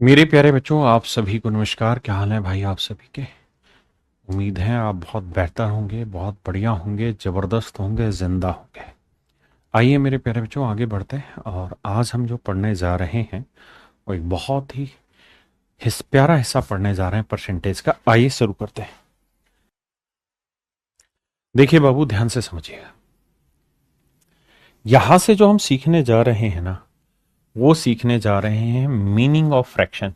मेरे प्यारे बच्चों, आप सभी को नमस्कार। क्या हाल है भाई आप सभी के? उम्मीद है आप बहुत बेहतर होंगे, बहुत बढ़िया होंगे, ज़बरदस्त होंगे, ज़िंदा होंगे। आइए मेरे प्यारे बच्चों, आगे बढ़ते हैं। और आज हम जो पढ़ने जा रहे हैं वो एक बहुत ही प्यारा हिस्सा पढ़ने जा रहे हैं परसेंटेज का। आइए शुरू करते हैं। देखिए बाबू, ध्यान से समझिएगा। यहां से जो हम सीखने जा रहे हैं ना, वो सीखने जा रहे हैं meaning of fraction.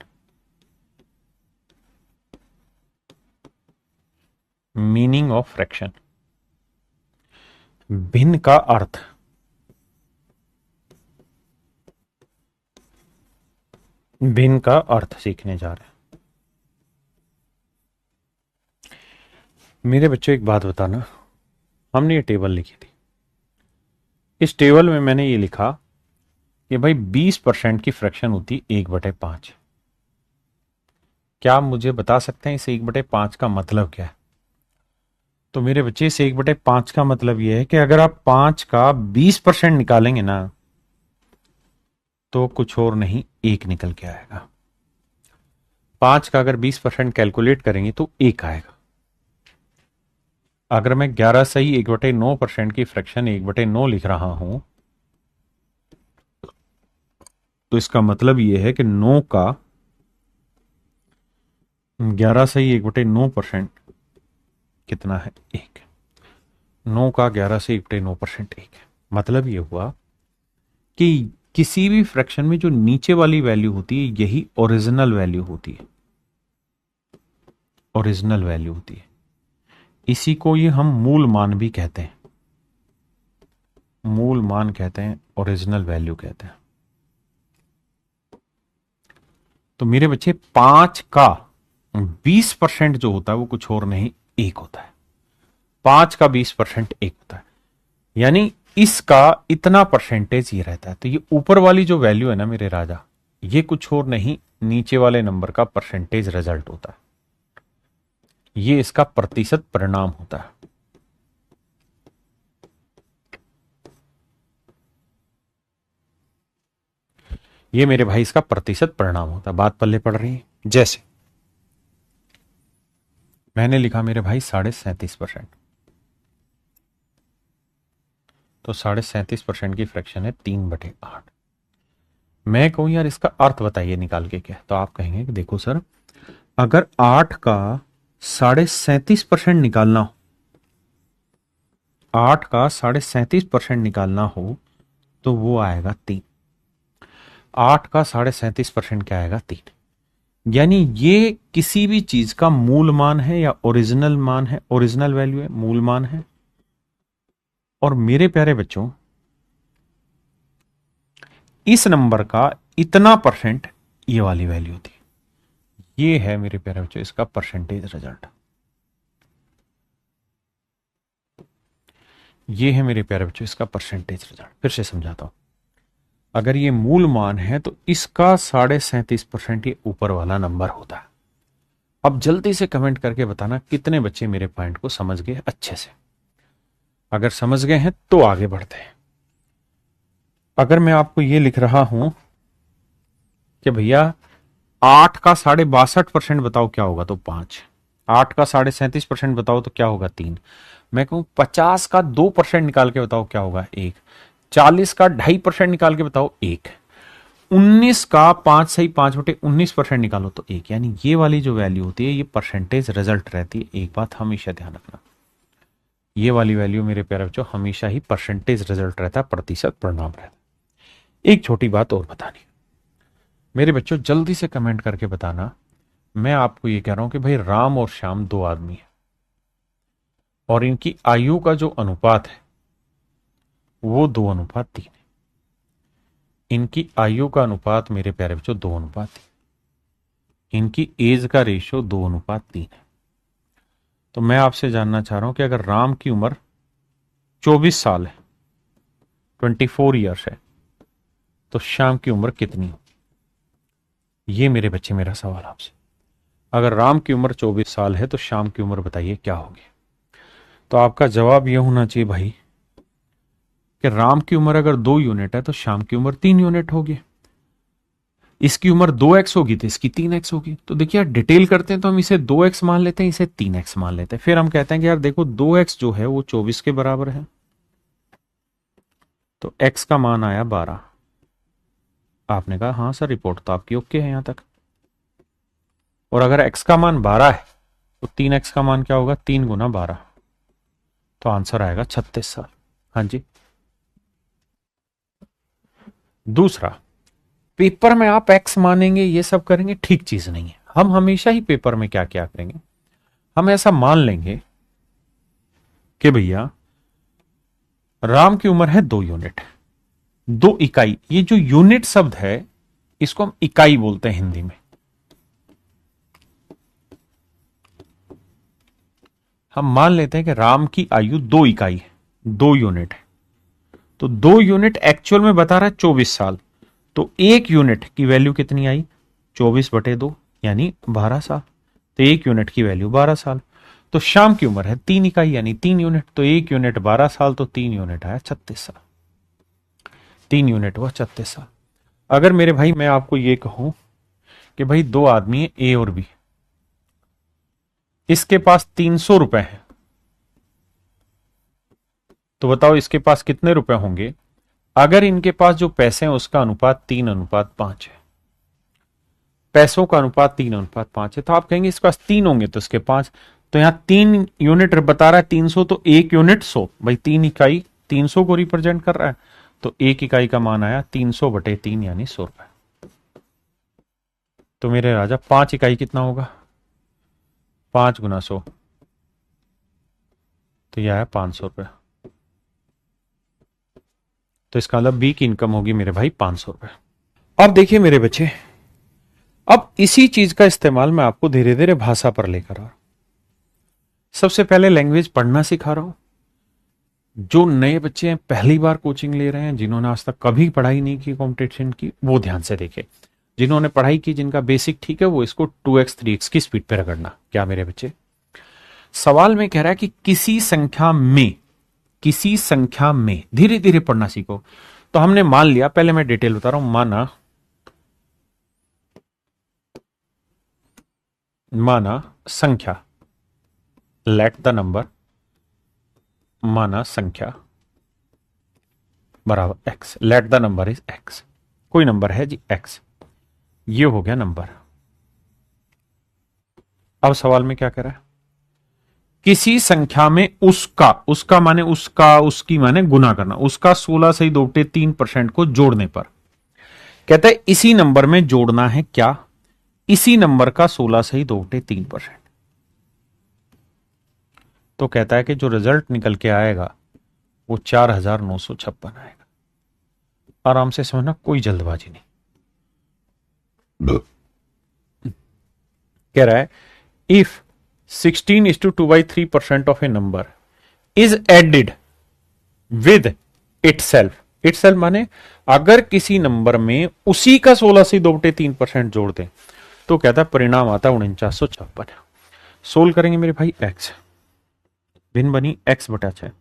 Meaning of fraction, भिन्न का अर्थ। भिन्न का अर्थ सीखने जा रहे हैं। मेरे बच्चों एक बात बताना, हमने ये टेबल लिखी थी। इस टेबल में मैंने ये लिखा कि भाई 20% की फ्रैक्शन होती है 1/5। क्या आप मुझे बता सकते हैं इस 1/5 का मतलब क्या है? तो मेरे बच्चे, इस 1/5 का मतलब ये है कि अगर आप 5 का 20% निकालेंगे ना, तो कुछ और नहीं, एक निकल के आएगा। 5 का अगर 20% कैलकुलेट करेंगे तो एक आएगा। अगर मैं 11 सही 1/9% की फ्रैक्शन 1/9 लिख रहा हूं, तो इसका मतलब यह है कि 9 का 11 सही 1/9% कितना है? एक। 9 का 11 से 1/9% एक है। मतलब ये हुआ कि किसी भी फ्रैक्शन में जो नीचे वाली वैल्यू होती है, यही ओरिजिनल वैल्यू होती है। ओरिजिनल वैल्यू होती है। इसी को ये हम मूल मान भी कहते हैं। मूल मान कहते हैं, ओरिजिनल वैल्यू कहते हैं। तो मेरे बच्चे, 5 का 20% जो होता है वो कुछ और नहीं, एक होता है। 5 का 20% एक होता है। यानी इसका इतना परसेंटेज ये रहता है। तो ये ऊपर वाली जो वैल्यू है ना मेरे राजा, ये कुछ और नहीं, नीचे वाले नंबर का परसेंटेज रिजल्ट होता है। ये इसका प्रतिशत परिणाम होता है। ये मेरे भाई इसका प्रतिशत परिणाम होता है। बात पल्ले पड़ रही है? जैसे मैंने लिखा मेरे भाई 37.5%। तो 37.5% की फ्रैक्शन है 3/8। मैं कहूं यार इसका अर्थ बताइए निकाल के क्या, तो आप कहेंगे कि देखो सर, अगर 8 का 37.5% निकालना हो, 8 का 37.5% निकालना हो, तो वो आएगा 3। 8 का 37.5% क्या आएगा? 3। यानी ये किसी भी चीज का मूल मान है या ओरिजिनल मान है, ओरिजिनल वैल्यू है, मूल मान है। और मेरे प्यारे बच्चों, इस नंबर का इतना परसेंट ये वाली वैल्यू थी। ये है मेरे प्यारे बच्चों इसका परसेंटेज रिजल्ट। ये है मेरे प्यारे बच्चों इसका परसेंटेज रिजल्ट। फिर से समझाता हूं। अगर ये मूल मान है तो इसका 37.5% ये ऊपर वाला नंबर होता है। अब जल्दी से कमेंट करके बताना कितने बच्चे मेरे पॉइंट को समझ गए अच्छे से। अगर समझ गए हैं तो आगे बढ़ते हैं। अगर मैं आपको ये लिख रहा हूं कि भैया 8 का 62% बताओ क्या होगा, तो 5। 8 का 37.5% बताओ तो क्या होगा? 3। मैं कहूं 50 का 2% निकाल के बताओ क्या होगा? 1। 40 का 2.5% निकाल के बताओ? 1। 19 का 5 सही 5/19% निकालो तो 1। यानी ये वाली जो वैल्यू होती है ये परसेंटेज रिजल्ट रहती है। एक बात हमेशा ध्यान रखना, ये वाली वैल्यू मेरे प्यारे बच्चों हमेशा ही परसेंटेज रिजल्ट रहता है, प्रतिशत परिणाम रहता है। एक छोटी बात और बतानी मेरे बच्चों, जल्दी से कमेंट करके बताना। मैं आपको ये कह रहा हूं कि भाई राम और श्याम दो आदमी हैं और इनकी आयु का जो अनुपात है वो 2:3 है। इनकी आयु का अनुपात मेरे प्यारे बच्चों 2:3। इनकी एज का रेशियो 2:3 है। तो मैं आपसे जानना चाह रहा हूं कि अगर राम की उम्र 24 साल है, 24 ईयर्स है, तो श्याम की उम्र कितनी हो? ये मेरे बच्चे मेरा सवाल आपसे। अगर राम की उम्र 24 साल है तो श्याम की उम्र बताइए क्या होगी? तो आपका जवाब यह होना चाहिए भाई कि राम की उम्र अगर 2 यूनिट है तो श्याम की उम्र 3 यूनिट होगी। इसकी उम्र 2x होगी तो इसकी 3x होगी। तो देखिए यार डिटेल करते हैं तो हम इसे 2x मान लेते हैं, इसे 3x मान लेते हैं। फिर हम कहते हैं कि यार देखो 2x जो है वो 24 के बराबर है, तो x का मान आया 12। आपने कहा हाँ सर रिपोर्ट तो आपकी ओके है यहां तक। और अगर x का मान 12 है तो 3x का मान क्या होगा, 3 गुना 12, तो आंसर आएगा 36 साल। हाँ जी। दूसरा, पेपर में आप x मानेंगे ये सब करेंगे, ठीक चीज नहीं है। हम हमेशा ही पेपर में क्या क्या करेंगे, हम ऐसा मान लेंगे कि भैया राम की उम्र है 2 यूनिट, 2 इकाई। ये जो यूनिट शब्द है इसको हम इकाई बोलते हैं हिंदी में। हम मान लेते हैं कि राम की आयु 2 इकाई है, 2 यूनिट है। तो 2 यूनिट एक्चुअल में बता रहा है 24 साल, तो 1 यूनिट की वैल्यू कितनी आई, 24/2 यानी 12 साल। तो 1 यूनिट की वैल्यू 12 साल। तो शाम की उम्र है 3 इकाई यानी 3 यूनिट, तो 1 यूनिट 12 साल, तो 3 यूनिट आया 36 साल। 3 यूनिट हुआ 36 साल। अगर मेरे भाई मैं आपको ये कहूं कि भाई 2 आदमी है ए और बी, इसके पास 300 रुपए हैं, तो बताओ इसके पास कितने रुपए होंगे अगर इनके पास जो पैसे हैं उसका अनुपात 3:5 है। पैसों का अनुपात 3:5 है, तो आप कहेंगे इसके पास 3 होंगे तो इसके 5। तो यहां 3 यूनिट बता रहा है 300, तो 1 यूनिट 100, भाई 3 इकाई 300 को रिप्रेजेंट कर रहा है, तो 1 इकाई का मान आया 300/3 यानी 100 रुपए। तो मेरे राजा 5 इकाई कितना होगा, 5 गुना 100, तो यह है 500 रुपए। तो इसका मतलब बी की इनकम होगी मेरे भाई 500 रुपए। अब देखिए मेरे बच्चे, अब इसी चीज का इस्तेमाल मैं आपको धीरे धीरे भाषा पर लेकर आ रहा हूं। सबसे पहले लैंग्वेज पढ़ना सिखा रहा हूं। जो नए बच्चे हैं, पहली बार कोचिंग ले रहे हैं, जिन्होंने आज तक कभी पढ़ाई नहीं की कॉम्पिटिशन की, वो ध्यान से देखें। जिन्होंने पढ़ाई की, जिनका बेसिक ठीक है, वो इसको 2x 3x की स्पीड पे रगड़ना। क्या मेरे बच्चे, सवाल में कह रहा है कि किसी संख्या में, किसी संख्या में, धीरे धीरे पढ़ना सीखो। तो हमने मान लिया, पहले मैं डिटेल बता रहा हूं, माना संख्या, लेट द नंबर, माना संख्या बराबर x, let the number is x। कोई नंबर है जी x, ये हो गया नंबर। अब सवाल में क्या कह रहा है, किसी संख्या में उसका, उसका माने उसका, उसकी माने गुना करना, उसका 16 को जोड़ने पर, कहता है इसी नंबर में जोड़ना है क्या, इसी नंबर का 16 तो कहता है कि जो रिजल्ट निकल के आएगा वो 4956 आएगा। आराम से समझना, कोई जल्दबाजी नहीं। कह रहा है if 16:2/3% of a number is added with itself, itself माने अगर किसी नंबर में उसी का 16 जोड़ दें तो कहता है परिणाम आता है 4956। सोल्व करेंगे मेरे भाई, एक्स भिन्न बनी x/6,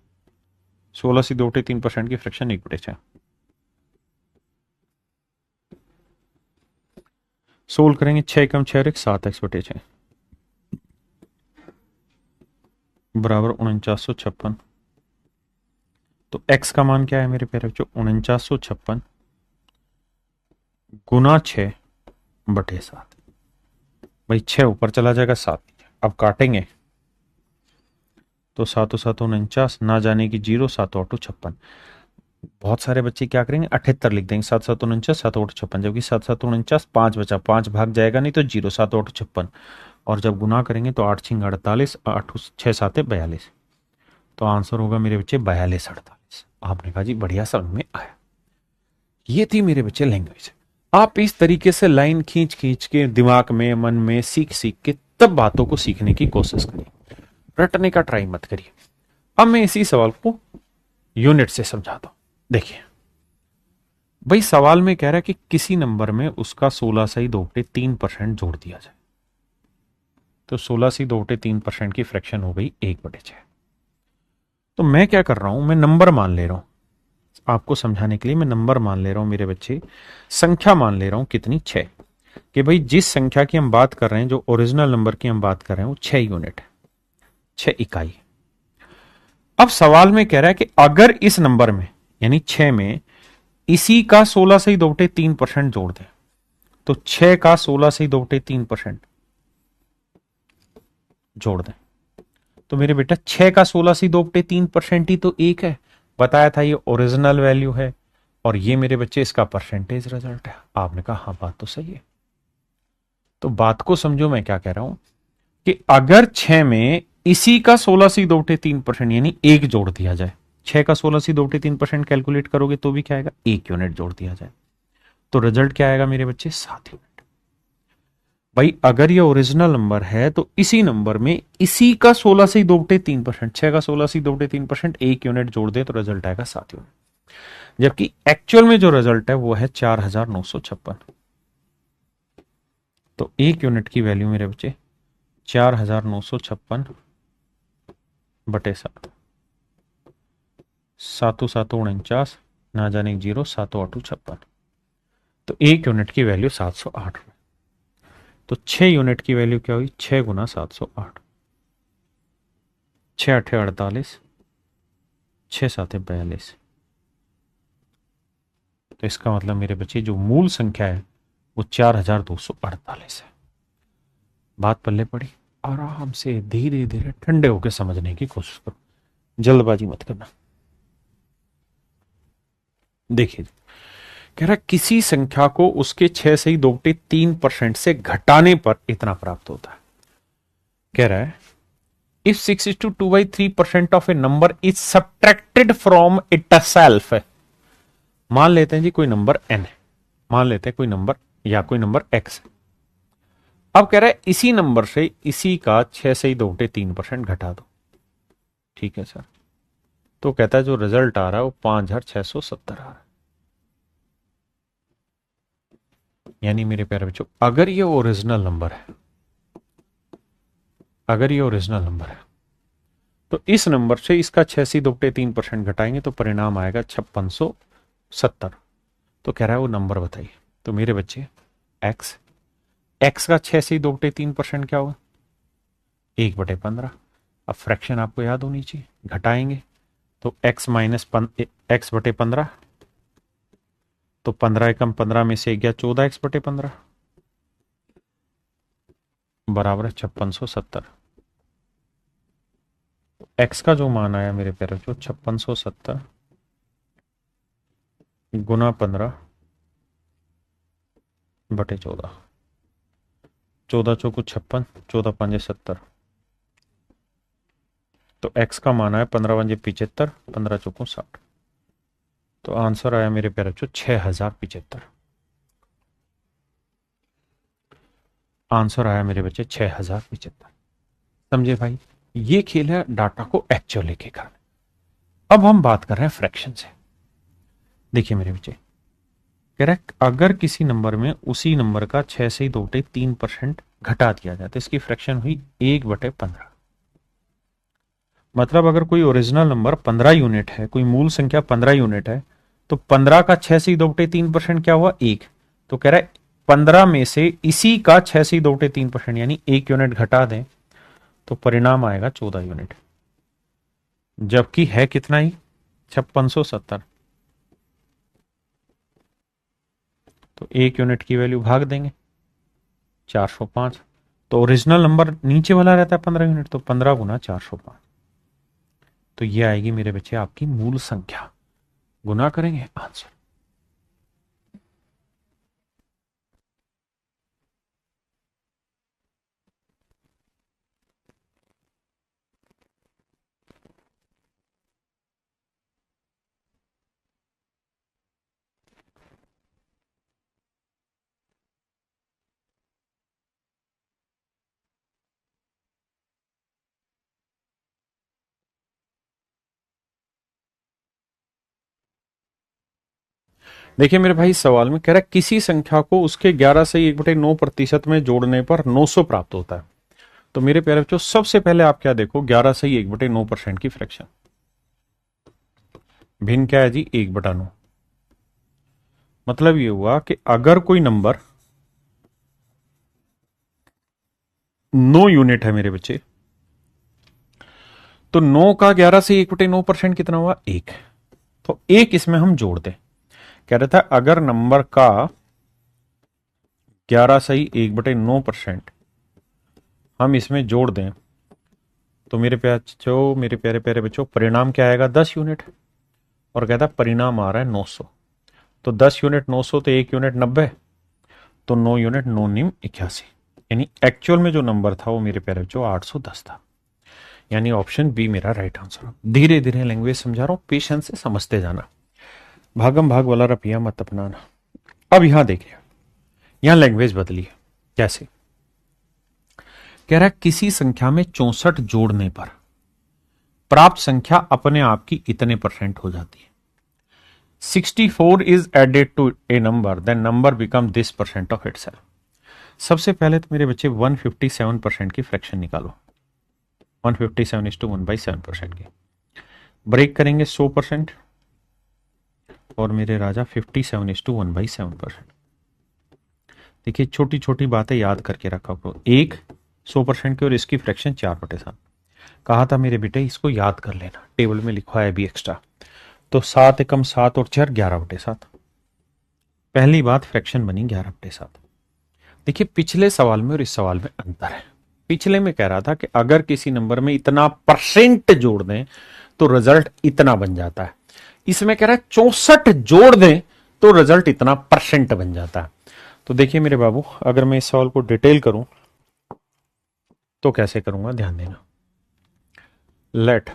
16 की फ्रैक्शन 1/6। सोल्व करेंगे 6 कम 6 7x/6 बराबर 4956। तो x का मान क्या है मेरे प्यारे बच्चों, 4956 गुना 6/7। भाई 6 ऊपर चला जाएगा, 7 अब काटेंगे तो 7 7 49, ना जाने की 0, 7 8 56। बहुत सारे बच्चे क्या करेंगे 78 लिख देंगे, 7 7 49, 7 8 56, जबकि 7 7 49 5 बचा, 5 भाग जाएगा नहीं तो 0, 7 8 56। और जब गुना करेंगे तो 8 6 48, 8 6 7 42, तो आंसर होगा मेरे बच्चे 42 48। आपने कहा जी बढ़िया समझ में आया। ये थी मेरे बच्चे लैंग्वेज। आप इस तरीके से लाइन खींच खींच के दिमाग में, मन में सीख सीख के तब बातों को सीखने की कोशिश करिए, रटने का ट्राई मत करिए। अब मैं इसी सवाल को यूनिट से समझाता हूं। देखिए भाई सवाल में कह रहा है कि किसी नंबर में उसका 16 जोड़ दिया जाए, तो 16 की फ्रैक्शन हो गई 1/6। तो मैं क्या कर रहा हूं, मैं नंबर मान ले रहा हूं आपको समझाने के लिए मैं नंबर मान ले रहा हूं मेरे बच्चे, संख्या मान ले रहा हूं कितनी, 6, कि भाई जिस संख्या की हम बात कर रहे हैं, जो ओरिजिनल नंबर की हम बात कर रहे हैं, वो 6 यूनिट है, 6 इकाई। अब सवाल में कह रहा है कि अगर इस नंबर में यानी 6 में इसी का 16 से 2/3% जोड़ दें, तो 6 का 16 से 2/3% जोड़ दें, तो मेरे बेटा 6 का 16 से 2/3% ही तो 1 है। बताया था ये ओरिजिनल वैल्यू है और ये मेरे बच्चे इसका परसेंटेज रिजल्ट है। आपने कहा हाँ बात तो सही है। तो बात को समझो मैं क्या कह रहा हूं कि अगर 6 में इसी का 16 से 2/3% यानी 1 जोड़ दिया जाए, 6 का 16 से 2/3% कैलकुलेट करोगे तो भी क्या आएगा, 1 यूनिट जोड़ दिया जाए, तो रिजल्ट क्या आएगा मेरे बच्चे, 7 यूनिट। भाई अगर ये ओरिजिनल नंबर है तो इसी नंबर में इसी का 16 से 2/3%, 6 का 16 से 2/3%, 1 यूनिट जोड़ दे तो रिजल्ट आएगा 7 यूनिट। जबकि एक्चुअल में जो रिजल्ट है वो है 4956। तो 1 यूनिट की वैल्यू मेरे बच्चे 4956 बटे 7, 7 7 49, ना जाने 0, 7 8 56। तो 1 यूनिट की वैल्यू 708। तो 6 यूनिट की वैल्यू क्या हुई, 6 गुना 708, 6 8 48, 6 7 42। तो इसका मतलब मेरे बच्चे जो मूल संख्या है वो 4248 है। बात पल्ले पड़ी। आराम से धीरे धीरे ठंडे होकर समझने की कोशिश करो, जल्दबाजी मत करना। देखिए कह रहा किसी संख्या को उसके 6 से 2/3% से घटाने पर इतना प्राप्त होता है। कह रहा है if 6:2/3% of a number is subtracted from it self. मान लेते हैं जी कोई नंबर n है, मान लेते हैं कोई नंबर या कोई नंबर x है। अब कह रहा है इसी नंबर से इसी का 6 से 2/3% घटा दो। ठीक है सर। तो कहता है जो रिजल्ट आ रहा है वो 5670 आ रहा है। यानी मेरे प्यारे बच्चों अगर ये ओरिजिनल नंबर है, अगर ये ओरिजिनल नंबर है तो इस नंबर से इसका 6 से 2/3% घटाएंगे तो परिणाम आएगा 5670। तो कह रहा है वो नंबर बताइए। तो मेरे बच्चे x, x का 6 से 2/3% क्या होगा, 1/15। अब फ्रैक्शन आपको याद होनी चाहिए, घटाएंगे तो x माइनस x/15, तो 15 एकम 15 में से गया 14 x/15 बराबर है 5670। x का जो मान आया मेरे प्यारे बच्चों 5670 गुना 15 बटे 14, 14 चौको 56, 14 पंजे 70। तो x का मान आया 15 पंजे 75, 15 चौको 60। तो आंसर आया मेरे प्यारे बच्चों 6075। आंसर आया मेरे बच्चे 6075। समझे भाई, ये खेल है डाटा को एक्चुअल लेके करना। अब हम बात कर रहे हैं फ्रैक्शन से। देखिए मेरे बच्चे कह रहा है अगर किसी नंबर में उसी नंबर का 6 से 2/3% घटा दिया जाए तो इसकी फ्रैक्शन हुई 1/15। मतलब अगर कोई ओरिजिनल नंबर 15 यूनिट है, कोई मूल संख्या 15 यूनिट है, तो 15 का 6 से 2/3% क्या हुआ, 1। तो कह रहा है 15 में से इसी का 6 से 2/3% यानी 1 यूनिट घटा दें तो परिणाम आएगा 14 यूनिट। जबकि है कितना ही, 5670। तो 1 यूनिट की वैल्यू भाग देंगे 405। तो ओरिजिनल नंबर नीचे वाला रहता है 15 यूनिट, तो 15 गुना 405। तो ये आएगी मेरे बच्चे आपकी मूल संख्या। गुना करेंगे आंसर। देखिए मेरे भाई सवाल में कह रहा है किसी संख्या को उसके 11 से 1/9% में जोड़ने पर 900 प्राप्त होता है। तो मेरे प्यारे बच्चों सबसे पहले आप क्या देखो, 11 से 1/9% की फ्रैक्शन। भिन्न क्या है जी, 1/9। मतलब ये हुआ कि अगर कोई नंबर 9 यूनिट है मेरे बच्चे, तो 9 का 11 से 1/9% कितना हुआ, 1। तो 1 इसमें हम जोड़ दें। कह रहा था अगर नंबर का 11 सही 1/9% हम इसमें जोड़ दें तो मेरे प्यारे प्यारे बच्चों परिणाम क्या आएगा, 10 यूनिट। और कहता परिणाम आ रहा है 900। तो 10 यूनिट 900 तो 1 यूनिट 90, तो 9 यूनिट 9 निम 81। यानी एक्चुअल में जो नंबर था वो मेरे प्यारे बच्चों 810 था। यानी ऑप्शन बी मेरा राइट आंसर। धीरे धीरे लैंग्वेज समझा रहा हूं, पेशेंस से समझते जाना, भागम भाग वाला रपिया मत अपनाना। अब यहां देखिए, यहां लैंग्वेज बदली है। कैसे? कह रहा है किसी संख्या में 64 जोड़ने पर प्राप्त संख्या अपने आप की इतने % हो जाती है। 64 is added to a number, then number become this % of itself. सबसे पहले तो मेरे बच्चे 157% की फ्रैक्शन निकालो। 157 is to 1/7% की ब्रेक करेंगे 100% और मेरे राजा 57 is to 1/7%। देखिए छोटी छोटी बातें याद करके रखा करो। एक 100% की और इसकी फ्रैक्शन 4/7। कहा था मेरे बेटे इसको याद कर लेना, टेबल में लिखा है भी एक्स्ट्रा। तो 7 एकम 7 और 4 11/7। पहली बात फ्रैक्शन बनी 11/7। देखिए पिछले सवाल में और इस सवाल में अंतर है। पिछले में कह रहा था कि अगर किसी नंबर में इतना % जोड़ दें तो रिजल्ट इतना बन जाता है। इसमें कह रहा है 64 जोड़ दें तो रिजल्ट इतना % बन जाता है। तो देखिए मेरे बाबू, अगर मैं इस सवाल को डिटेल करूं तो कैसे करूंगा, ध्यान देना। Let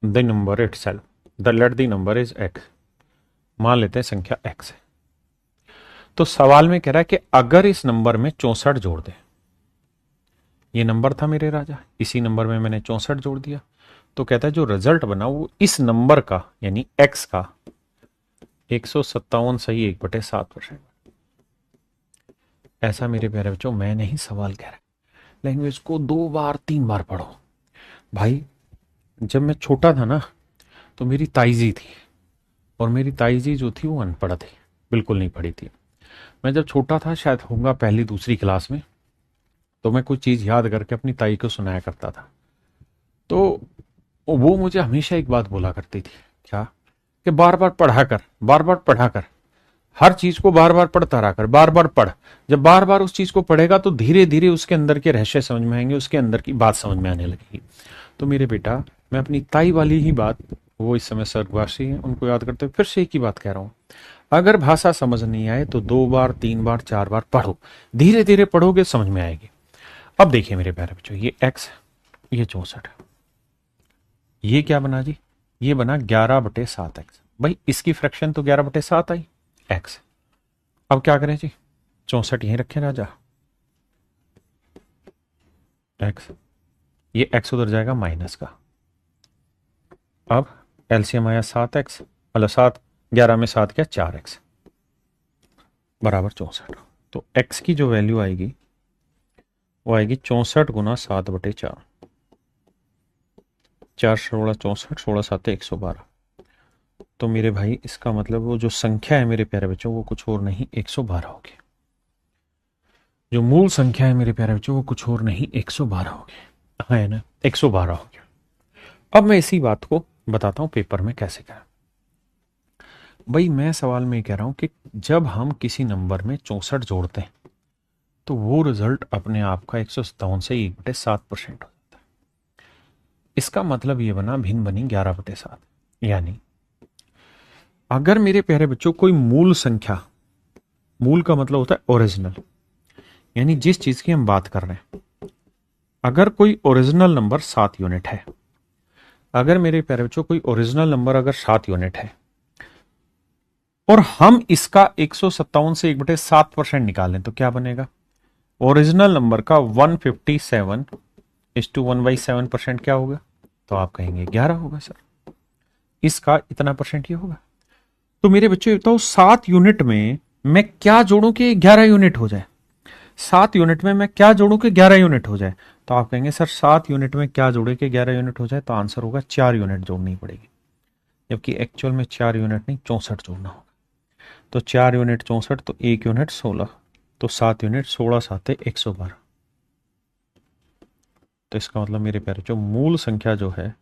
the number itself, let the number is x। मान लेते हैं संख्या x है। तो सवाल में कह रहा है कि अगर इस नंबर में 64 जोड़ दें, ये नंबर था मेरे राजा, इसी नंबर में मैंने 64 जोड़ दिया, तो कहता है जो रिजल्ट बना वो इस नंबर का यानी x का 157 सही 1/7%। ऐसा मेरे प्यारे बच्चों मैं नहीं सवाल कह रहा। लैंग्वेज को 2 बार 3 बार पढ़ो भाई। जब मैं छोटा था ना तो मेरी ताईजी थी, और मेरी ताईजी जो थी वो अनपढ़ थी, बिल्कुल नहीं पढ़ी थी। मैं जब छोटा था, शायद होऊंगा पहली दूसरी क्लास में, तो मैं कुछ चीज याद करके अपनी ताई को सुनाया करता था। तो वो मुझे हमेशा एक बात बोला करती थी, क्या कि बार बार पढ़ा कर, बार बार पढ़ा कर, हर चीज को बार बार पढ़ता रहा कर, बार बार पढ़। जब बार बार उस चीज को पढ़ेगा तो धीरे धीरे उसके अंदर के रहस्य समझ में आएंगे, उसके अंदर की बात समझ में आने लगेगी। तो मेरे बेटा मैं अपनी ताई वाली ही बात, वो इस समय स्वर्गवासी हैं, उनको याद करते हुए फिर से एक ही बात कह रहा हूं। अगर भाषा समझ नहीं आए तो 2 बार 3 बार 4 बार पढ़ो, धीरे धीरे पढ़ोगे समझ में आएगी। अब देखिए मेरे प्यारे बच्चों, ये x, ये 64, ये क्या बना जी, ये बना 11/7x। भाई इसकी फ्रैक्शन तो 11/7 आई x। अब क्या करें जी, 64 यहीं रखें राजा, x, ये x उधर जाएगा माइनस का। अब एलसीएम आया 7x, मतलब 7, 11 में 7 क्या 4x बराबर 64। तो x की जो वैल्यू आएगी वो आएगी 64 गुना 7/4। 4 16 64, 16 7 112। तो मेरे भाई इसका मतलब वो जो संख्या है मेरे प्यारे बच्चों वो कुछ और नहीं 112 होगी। जो मूल संख्या है मेरे प्यारे बच्चों वो कुछ और नहीं 112 होगी, है ना, 112 होगी। अब मैं इसी बात को बताता हूं पेपर में कैसे करें। भाई मैं सवाल में कह रहा हूं कि जब हम किसी नंबर में 64 जोड़ते हैं तो वो रिजल्ट अपने आप का 157 से 1/7% हो जाता है। इसका मतलब ये बना भिन्न बनी 11/7। यानी अगर मेरे प्यारे बच्चों कोई मूल संख्या, मूल का मतलब होता है ओरिजिनल, यानी जिस चीज की हम बात कर रहे हैं, अगर कोई ओरिजिनल नंबर 7 यूनिट है, अगर मेरे प्यारे बच्चों कोई ओरिजिनल नंबर अगर 7 यूनिट है और हम इसका 157 से 1/7% निकालें तो क्या बनेगा, ओरिजिनल नंबर का 157 is to 1/7% क्या होगा, तो आप कहेंगे 11 होगा सर, इसका इतना % ये होगा। तो मेरे बच्चे बताओ 7 यूनिट में मैं क्या जोड़ूं कि 11 यूनिट हो जाए। 7 यूनिट में मैं क्या जोड़ूं कि 11 यूनिट हो जाए? तो आप कहेंगे सर 7 यूनिट में क्या जोड़े कि 11 यूनिट हो जाए? तो आंसर होगा 4 यूनिट जोड़नी पड़ेगी, जबकि एक्चुअल में 4 यूनिट नहीं 64 जोड़ना होगा। तो 4 यूनिट 64, तो 1 यूनिट 16, तो 7 यूनिट 16 साते 112। तो इसका मतलब मेरे प्यारे जो मूल संख्या जो है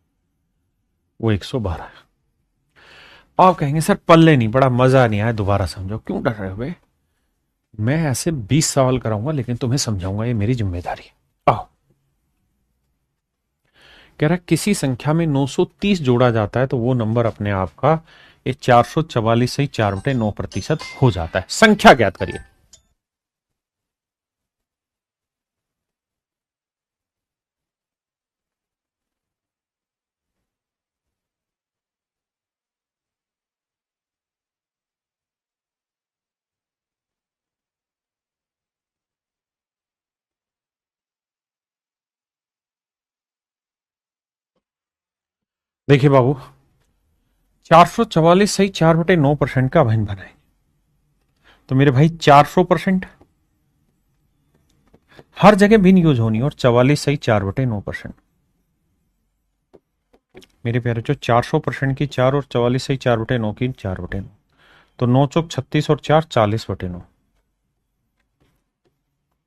वो 112 है। आप कहेंगे सर पल्ले नहीं पड़ा, मजा नहीं आया, दोबारा समझो। क्यों डर रहे हो भाई? मैं ऐसे 20 सवाल कराऊंगा लेकिन तुम्हें समझाऊंगा, ये मेरी जिम्मेदारी है। आओ। कह रहा है किसी संख्या में 930 जोड़ा जाता है तो वो नंबर अपने आप का ये 444 से 4/9% हो जाता है। संख्या ज्ञात करिए। देखिए बाबू, 444 सही 4/9% का अभिन्न बनाए तो मेरे भाई 400% हर जगह भिन्न यूज होनी और 44 सही 4/9%। मेरे प्यारे जो 400% की 4 और 44 सही 4/9 की 4/9, तो 9 चौक 36 और 4 40/9।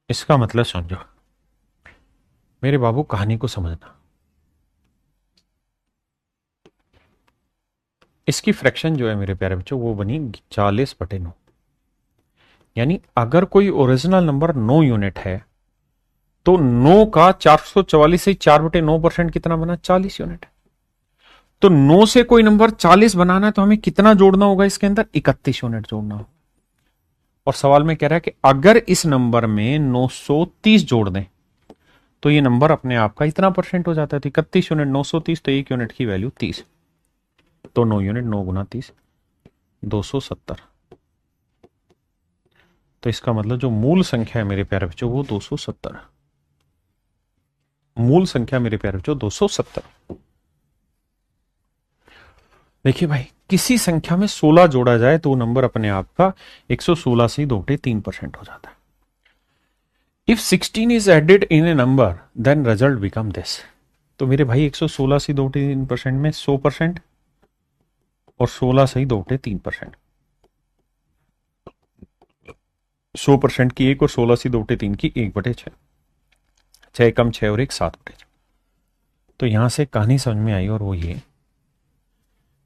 इसका मतलब समझो मेरे बाबू, कहानी को समझना। इसकी फ्रैक्शन जो है मेरे प्यारे बच्चों वो बनी 40/9। यानी अगर कोई ओरिजिनल नंबर 9 यूनिट है तो 9 का 444 से 4/9% कितना बना? 40 यूनिट। तो 9 से कोई नंबर 40 बनाना है तो हमें कितना जोड़ना होगा? इसके अंदर 31 यूनिट जोड़ना होगा। और सवाल में कह रहा है कि अगर इस नंबर में 930 जोड़ दें तो ये नंबर अपने आप का इतना परसेंट हो जाता है। तो 31 यूनिट 930, तो 1 यूनिट की वैल्यू 30, तो 9 यूनिट 9 गुना 30 270। तो इसका मतलब जो मूल संख्या है मेरे प्यारे बच्चों वो 270। मूल संख्या मेरे प्यारे बच्चों 270। देखिए भाई, किसी संख्या में 16 जोड़ा जाए तो वो नंबर अपने आप का 116 से 2/3% हो जाता है। If 16 is added in a number then result become this. तो मेरे भाई 116 से 2/3% में 100% और 16 से 2/3%। 100% की 1 और 16 से 2/3 की 1/6। 6 कम 6 और 1 7/6। तो यहां से कहानी समझ में आई और वो ये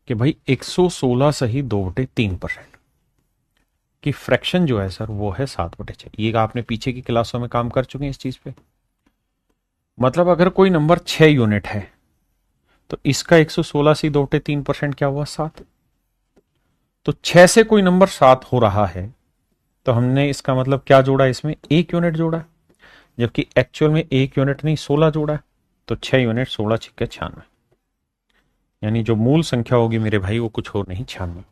कि भाई 116 सही 2/3% की फ्रैक्शन जो है सर वो है 7/6। ये आपने पीछे की क्लासों में काम कर चुके हैं इस चीज पे। मतलब अगर कोई नंबर 6 यूनिट है तो इसका 116 से 2/3% क्या हुआ? 7। तो 6 से कोई नंबर 7 हो रहा है तो हमने इसका मतलब क्या जोड़ा? इसमें 1 यूनिट जोड़ा, जबकि एक्चुअल में 1 यूनिट नहीं 16 जोड़ा है। तो 6 यूनिट 16 छिक्के 96। यानी जो मूल संख्या होगी मेरे भाई वो कुछ और नहीं 96।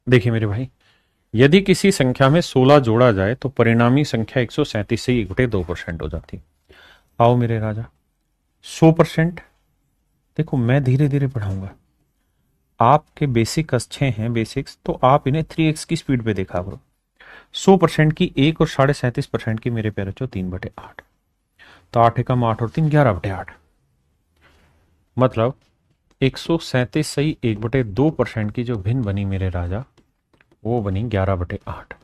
देखिए मेरे भाई, यदि किसी संख्या में 16 जोड़ा जाए तो परिणामी संख्या 137 से 1/2% हो जाती। आओ मेरे राजा, 100%। देखो मैं धीरे धीरे पढ़ाऊंगा, आपके बेसिक अच्छे हैं बेसिक्स, तो आप इन्हें 3x की स्पीड पे देखा करो। 100% की 1 और 37% की मेरे प्यारे बच्चों 3/8। तो 8 एकम 8 और 3 11/8। मतलब 137 सही 1/2% की जो भिन्न बनी मेरे राजा वो बनी 11/8।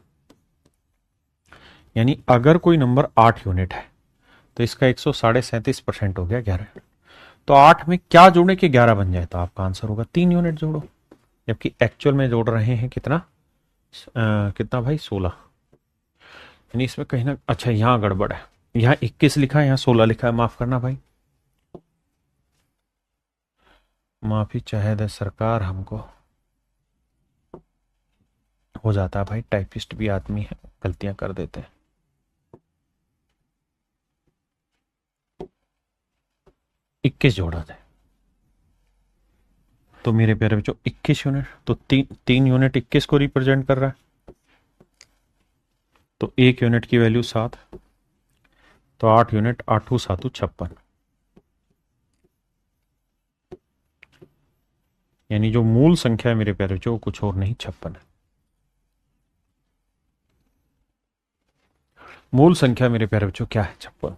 यानी अगर कोई नंबर 8 यूनिट है तो इसका 137% हो गया 11। तो 8 में क्या जोड़े कि 11 बन जाए? तो आपका आंसर होगा 3 यूनिट जोड़ो, जबकि एक्चुअल में जोड़ रहे हैं कितना? कितना भाई? 16। यानी इसमें कहीं ना, अच्छा यहां गड़बड़ है, यहां 21 लिखा है, यहां 16 लिखा है। माफ करना भाई, माफी चाहे दे सरकार, हमको हो जाता है भाई, टाइपिस्ट भी आदमी है, गलतियां कर देते हैं। 21 जोड़ा जाए तो मेरे प्यारे बच्चों 21 यूनिट, तो 3 यूनिट 21 को रिप्रेजेंट कर रहा है। तो 1 यूनिट की वैल्यू 7, तो 8 यूनिट 8 7 56। यानी जो मूल संख्या है मेरे प्यारे बच्चों वो कुछ और नहीं 56 है। मूल संख्या मेरे प्यारे बच्चों क्या है? 56।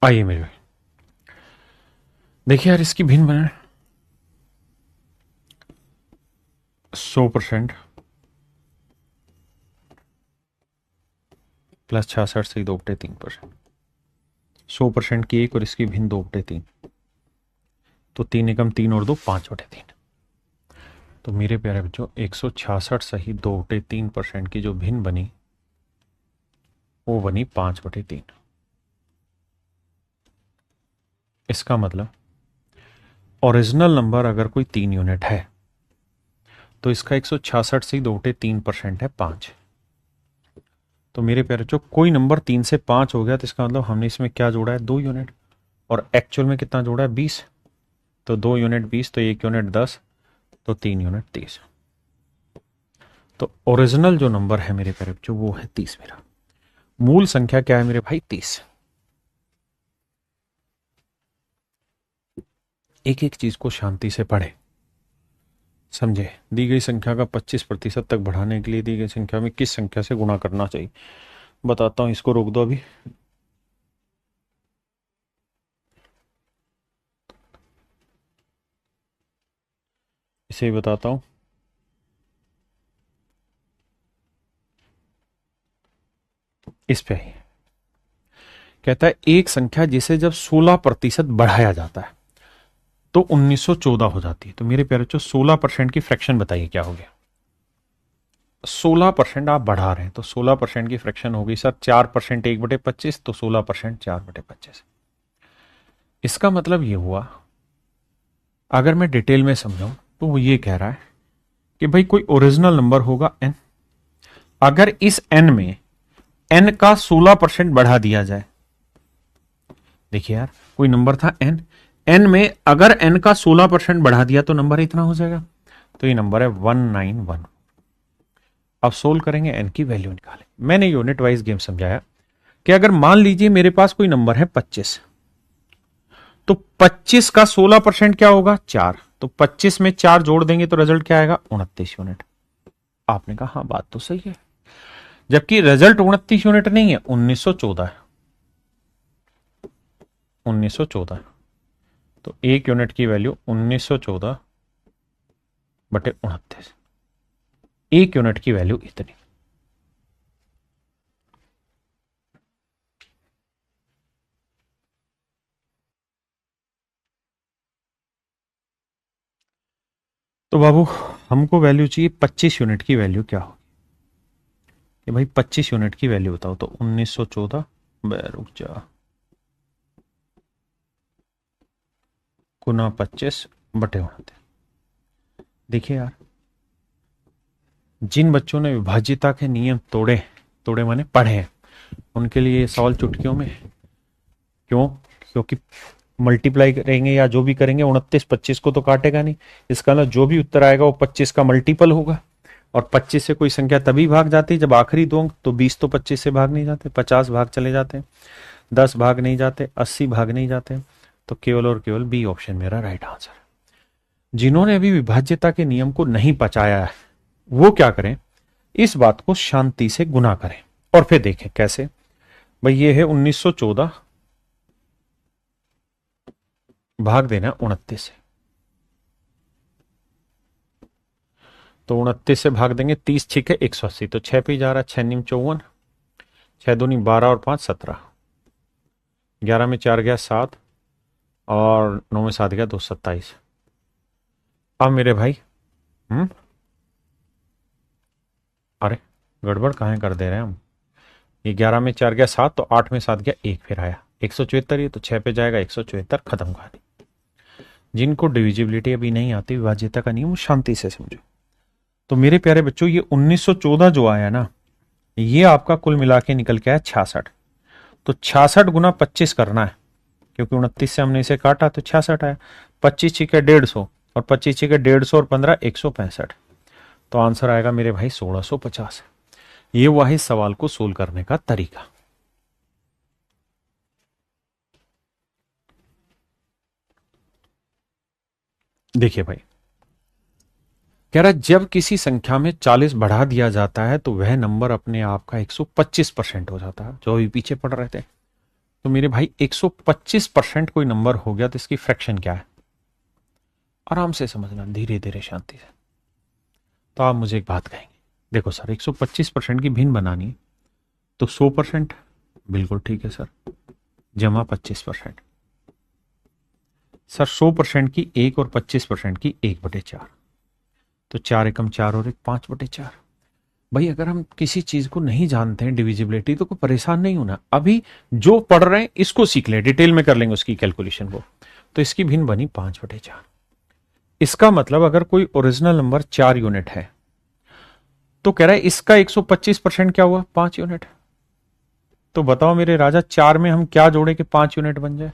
आइए मेरे भाई देखिए यार, इसकी भिन्न बने 100% प्लस 66 से 2/3%। 100% की एक और इसकी भिन्न 2/3, तो 3 एकम 3 और 2 5/3। तो मेरे प्यारे बच्चों 166 सही 2/3% की जो भिन्न बनी वो बनी 5/3। इसका मतलब ओरिजिनल नंबर अगर कोई 3 यूनिट है तो इसका 166 से 2/3% है 5। तो मेरे प्यारे बच्चों कोई नंबर 3 से 5 हो गया तो इसका मतलब हमने इसमें क्या जोड़ा है? 2 यूनिट। और एक्चुअल में कितना जोड़ा है? 20। तो 2 यूनिट 20, तो 1 यूनिट 10, तो 3 यूनिट 30। तो ओरिजिनल जो नंबर है मेरे प्यारे बच्चों वो है 30। मेरा मूल संख्या क्या है मेरे भाई? 30। एक एक चीज को शांति से पढ़े, समझे। दी गई संख्या का 25% तक बढ़ाने के लिए दी गई संख्या में किस संख्या से गुणा करना चाहिए बताता हूं। इसको रोक दो अभी। इसे ही बताता हूं। इस पे ही कहता है एक संख्या जिसे जब 16% बढ़ाया जाता है तो 1914 हो जाती है। तो मेरे प्यारे बच्चों 16% की फ्रैक्शन बताइए क्या हो गया? 16% आप बढ़ा रहे हैं तो 16% की फ्रैक्शन होगी सर 4%, 1/25, तो 16% 4/25। इसका मतलब ये हुआ, अगर मैं डिटेल में समझाऊं तो वो ये कह रहा है कि भाई कोई ओरिजिनल नंबर होगा n, अगर इस n में n का 16% बढ़ा दिया जाए। देखिए यार, कोई नंबर था n में अगर n का 16% बढ़ा दिया तो नंबर इतना हो जाएगा। तो ये नंबर है 191। अब सोल्व करेंगे n की वैल्यू निकालें। मैंने यूनिट वाइज गेम समझाया कि अगर मान लीजिए मेरे पास कोई नंबर है 25, तो 25 का 16% क्या होगा? 4। तो 25 में 4 जोड़ देंगे तो रिजल्ट क्या आएगा? 29 यूनिट। आपने कहा हाँ बात तो सही है, जबकि रिजल्ट 29 यूनिट नहीं है, 1914 है। 1914, तो 1 यूनिट की वैल्यू 1914/29। 1 यूनिट की वैल्यू इतनी। तो बाबू हमको वैल्यू चाहिए 25 यूनिट की वैल्यू क्या होगी कि भाई 25 यूनिट की वैल्यू बताओ। तो 1914 रुक जा गुना 25/29। देखिए यार, जिन बच्चों ने विभाज्यता के नियम तोड़े तोड़े माने पढ़े हैं उनके लिए ये सवाल चुटकियों में। क्यों? क्योंकि मल्टीप्लाई करेंगे या जो भी करेंगे 29 25 को तो काटेगा नहीं। इसका मतलब जो भी उत्तर आएगा वो 25 का मल्टीपल होगा। और 25 से कोई संख्या तभी भाग जाती है जब आखिरी दो अंक, तो 20 तो 25 से भाग नहीं जाते, 50 भाग चले जाते हैं, 10 भाग नहीं जाते, 80 भाग नहीं जाते। तो केवल और केवल बी ऑप्शन मेरा राइट आंसर है। जिन्होंने अभी विभाज्यता के नियम को नहीं पचाया है वो क्या करें, इस बात को शांति से गुना करें और फिर देखें कैसे। भाई ये है 1914 भाग देना 29 से, तो 29 से भाग देंगे 30 6 है 180, तो 6 पे जा रहा है, 6 नीम 54, 6 दूनी 12 और 5 17, 11 में 4 गया 7 और 9 में 7 गया 2 27। अब मेरे भाई अरे गड़बड़ कहाँ कर दे रहे हैं हम। ये 11 में 4 गया 7, तो 8 में 7 गया 1 फिर आया 174। ये तो 6 पे जाएगा 174, खत्म कहानी। जिनको डिविजिबिलिटी अभी नहीं आती, विभाज्यता का नियम, शांति से समझो। तो मेरे प्यारे बच्चों ये 1914 जो आया ना, ये आपका कुल मिला के निकल के आया 66। तो 66 गुना 25 करना है, क्योंकि 29 से हमने इसे काटा तो 66 आया। 25 छिके 150 और 25 छिके 150 और 15 165। तो आंसर आएगा मेरे भाई 1650। ये हुआ है इस सवाल को सोल्व करने का तरीका। देखिए भाई, कह रहा जब किसी संख्या में 40 बढ़ा दिया जाता है तो वह नंबर अपने आप का 125% हो जाता है। जो अभी पीछे पढ़ रहे थे, तो मेरे भाई 125% कोई नंबर हो गया तो इसकी फ्रैक्शन क्या है, आराम से समझना, धीरे धीरे शांति से। तो आप मुझे एक बात कहेंगे, देखो सर 125% की भिन्न बनानी है तो 100%, बिल्कुल ठीक है सर, जमा 25%। सर 100% की 1 और 25% की 1/4, तो 4 एकम 4 और 1 5/4। भाई अगर हम किसी चीज को नहीं जानते हैं डिविजिबिलिटी, तो कोई परेशान नहीं होना, अभी जो पढ़ रहे हैं इसको सीख ले, डिटेल में कर लेंगे उसकी कैलकुलेशन को। तो इसकी भिन्न बनी 5/4। इसका मतलब अगर कोई ओरिजिनल नंबर 4 यूनिट है तो कह रहा है इसका 125% क्या हुआ, 5 यूनिट। तो बताओ मेरे राजा, 4 में हम क्या जोड़े कि 5 यूनिट बन जाए?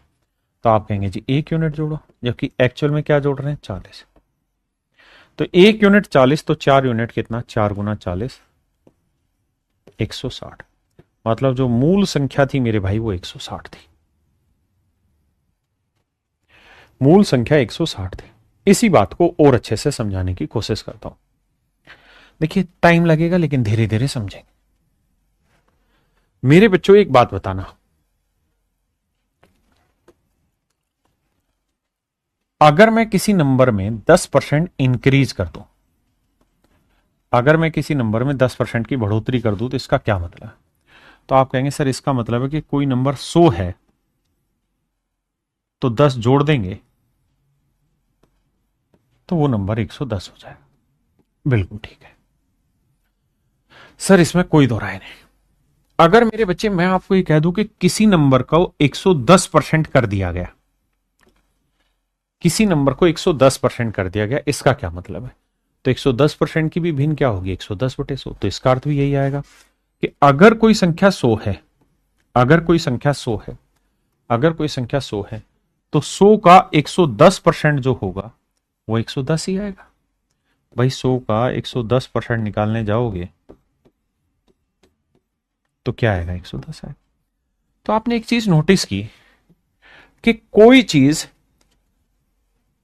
तो आप कहेंगे जी 1 यूनिट जोड़ो, जबकि एक्चुअल में क्या जोड़ रहे हैं, 40। तो 1 यूनिट 40, तो 4 यूनिट कितना, 4 गुना 40 160। मतलब जो मूल संख्या थी मेरे भाई वो 160 थी, मूल संख्या 160 थी। इसी बात को और अच्छे से समझाने की कोशिश करता हूं। देखिए टाइम लगेगा लेकिन धीरे धीरे समझेंगे। मेरे बच्चों एक बात बताना, अगर मैं किसी नंबर में 10% इंक्रीज कर दूं, अगर मैं किसी नंबर में 10% की बढ़ोतरी कर दूं तो इसका क्या मतलब है? तो आप कहेंगे सर इसका मतलब है कि कोई नंबर 100 है तो 10 जोड़ देंगे तो वो नंबर 110 हो जाएगा। बिल्कुल ठीक है सर, इसमें कोई दो राय नहीं। अगर मेरे बच्चे मैं आपको ये कह दूं कि किसी नंबर को 110% कर दिया गया, किसी नंबर को 110% कर दिया गया, इसका क्या मतलब है? तो 110% की भी भिन्न क्या होगी, 110/100। तो इसका अर्थ भी यही आएगा कि अगर कोई संख्या 100 है, अगर कोई संख्या 100 है, अगर कोई संख्या 100 है तो 100 का 110% जो होगा वो 110 ही आएगा। भाई 100 का 110% निकालने जाओगे तो क्या आएगा, 110 आएगा। तो आपने एक चीज नोटिस की कि कोई चीज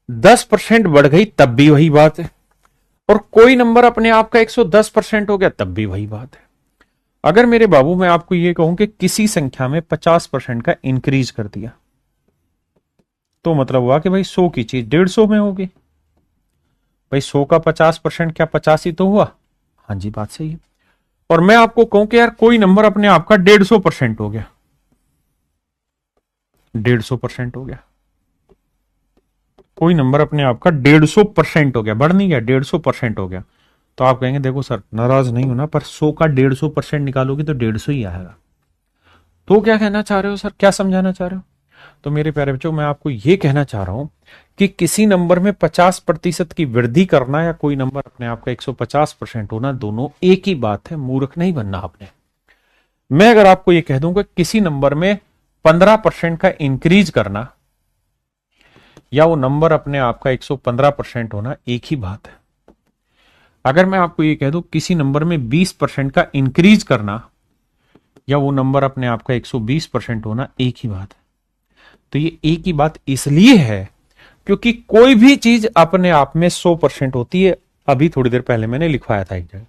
10% बढ़ गई तब भी वही बात है, और कोई नंबर अपने आप का 110% हो गया तब भी वही बात है। अगर मेरे बाबू मैं आपको यह कहूं कि किसी संख्या में 50% का इंक्रीज कर दिया, तो मतलब हुआ कि भाई 100 की चीज 150 में होगी। भाई 100 का 50% क्या 50 ही तो हुआ? हाँ जी बात सही है। और मैं आपको कहूं कि यार कोई नंबर अपने आप का 150% हो गया, 150% हो गया, कोई नंबर अपने आप का 150% हो गया, बढ़ नहीं गया, 150% हो गया। तो आप कहेंगे देखो सर नाराज नहीं होना, पर 100 का 150% निकालोगे तो 150 ही आएगा। तो क्या कहना चाह रहे हो सर, क्या समझाना चाह रहे हो? तो मेरे प्यारे बच्चों मैं आपको यह कहना चाह रहा हूं कि किसी नंबर में 50% की वृद्धि करना या कोई नंबर अपने आप का 150% होना, दोनों एक ही बात है, मूर्ख नहीं बनना आपने। मैं अगर आपको यह कह दूंगा किसी नंबर में 15% का इंक्रीज करना या वो नंबर अपने आप का 115% होना, एक ही बात है। अगर मैं आपको यह कह दूं किसी नंबर में 20% का इंक्रीज करना या वो नंबर अपने आप का 120% होना, एक ही बात है। तो ये एक ही बात इसलिए है क्योंकि कोई भी चीज अपने आप में 100% होती है। अभी थोड़ी देर पहले मैंने लिखवाया था एक जगह,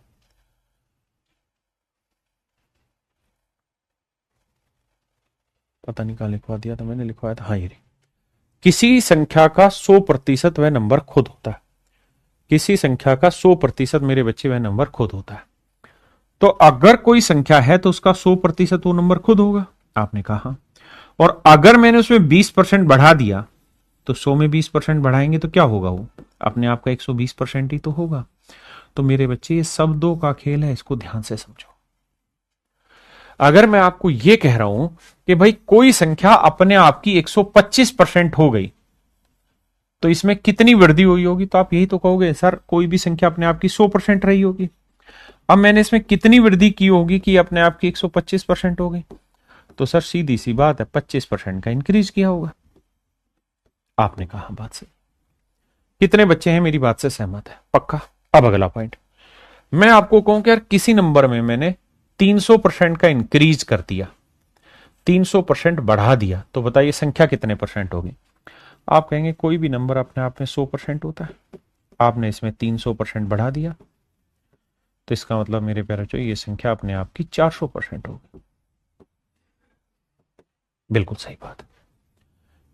पता नहीं कहां लिखवा दिया था मैंने, लिखवाया था हाँ ये, किसी संख्या का 100% वह नंबर खुद होता है। किसी संख्या का 100% मेरे बच्चे वह नंबर खुद होता है। तो अगर कोई संख्या है तो उसका 100% वो नंबर खुद होगा। आपने कहा, और अगर मैंने उसमें 20% बढ़ा दिया तो 100 में 20% बढ़ाएंगे तो क्या होगा, वो अपने आप का 120% ही तो होगा। तो मेरे बच्चे ये शब्दों का खेल है, इसको ध्यान से समझो। अगर मैं आपको यह कह रहा हूं कि भाई कोई संख्या अपने आप की 125% हो गई तो इसमें कितनी वृद्धि हुई होगी, तो आप यही तो कहोगे सर कोई भी संख्या अपने आप की 100% रही होगी। अब मैंने इसमें कितनी वृद्धि की होगी कि अपने आप की 125% हो गई? तो सर सीधी सी बात है, 25% का इंक्रीज किया होगा। आपने कहा बात सही। कितने बच्चे हैं मेरी बात से सहमत है? पक्का। अब अगला पॉइंट, मैं आपको कहूं कि यार किसी नंबर में मैंने 300% का इंक्रीज कर दिया, 300% बढ़ा दिया, तो बताइए संख्या कितने परसेंट होगी? आप कहेंगे कोई भी नंबर अपने आप में 100% होता है, आपने इसमें 300% बढ़ा दिया, तो इसका मतलब मेरे प्यारे बच्चों ये संख्या अपने आप की 400% होगी। बिल्कुल सही बात है,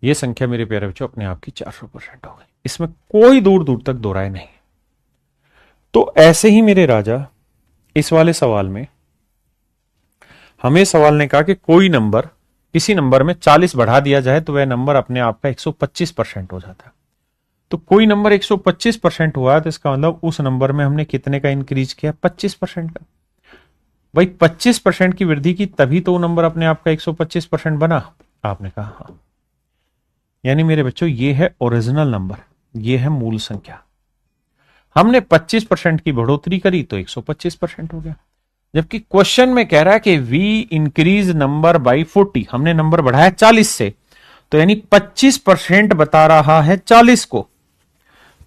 ये संख्या मेरे प्यारे बच्चों अपने आप की 400% हो गई, इसमें कोई दूर दूर तक दो राय नहीं। तो ऐसे ही मेरे राजा इस वाले सवाल में हमें सवाल ने कहा कि कोई नंबर, किसी नंबर में 40 बढ़ा दिया जाए तो वह नंबर अपने आप का 125% हो जाता है। तो कोई नंबर 125% हुआ तो इसका मतलब उस नंबर में हमने कितने का इंक्रीज किया, 25% का। भाई 25% की वृद्धि की तभी तो वो नंबर अपने आप का 125% बना। आपने कहा हाँ, यानी मेरे बच्चों ये है ओरिजिनल नंबर, ये है मूल संख्या। हमने 25% की बढ़ोतरी करी तो 125% हो गया। जबकि क्वेश्चन में कह रहा है कि वी इंक्रीज नंबर बाई 40, हमने नंबर बढ़ाया 40 से, तो यानी 25% बता रहा है 40 को।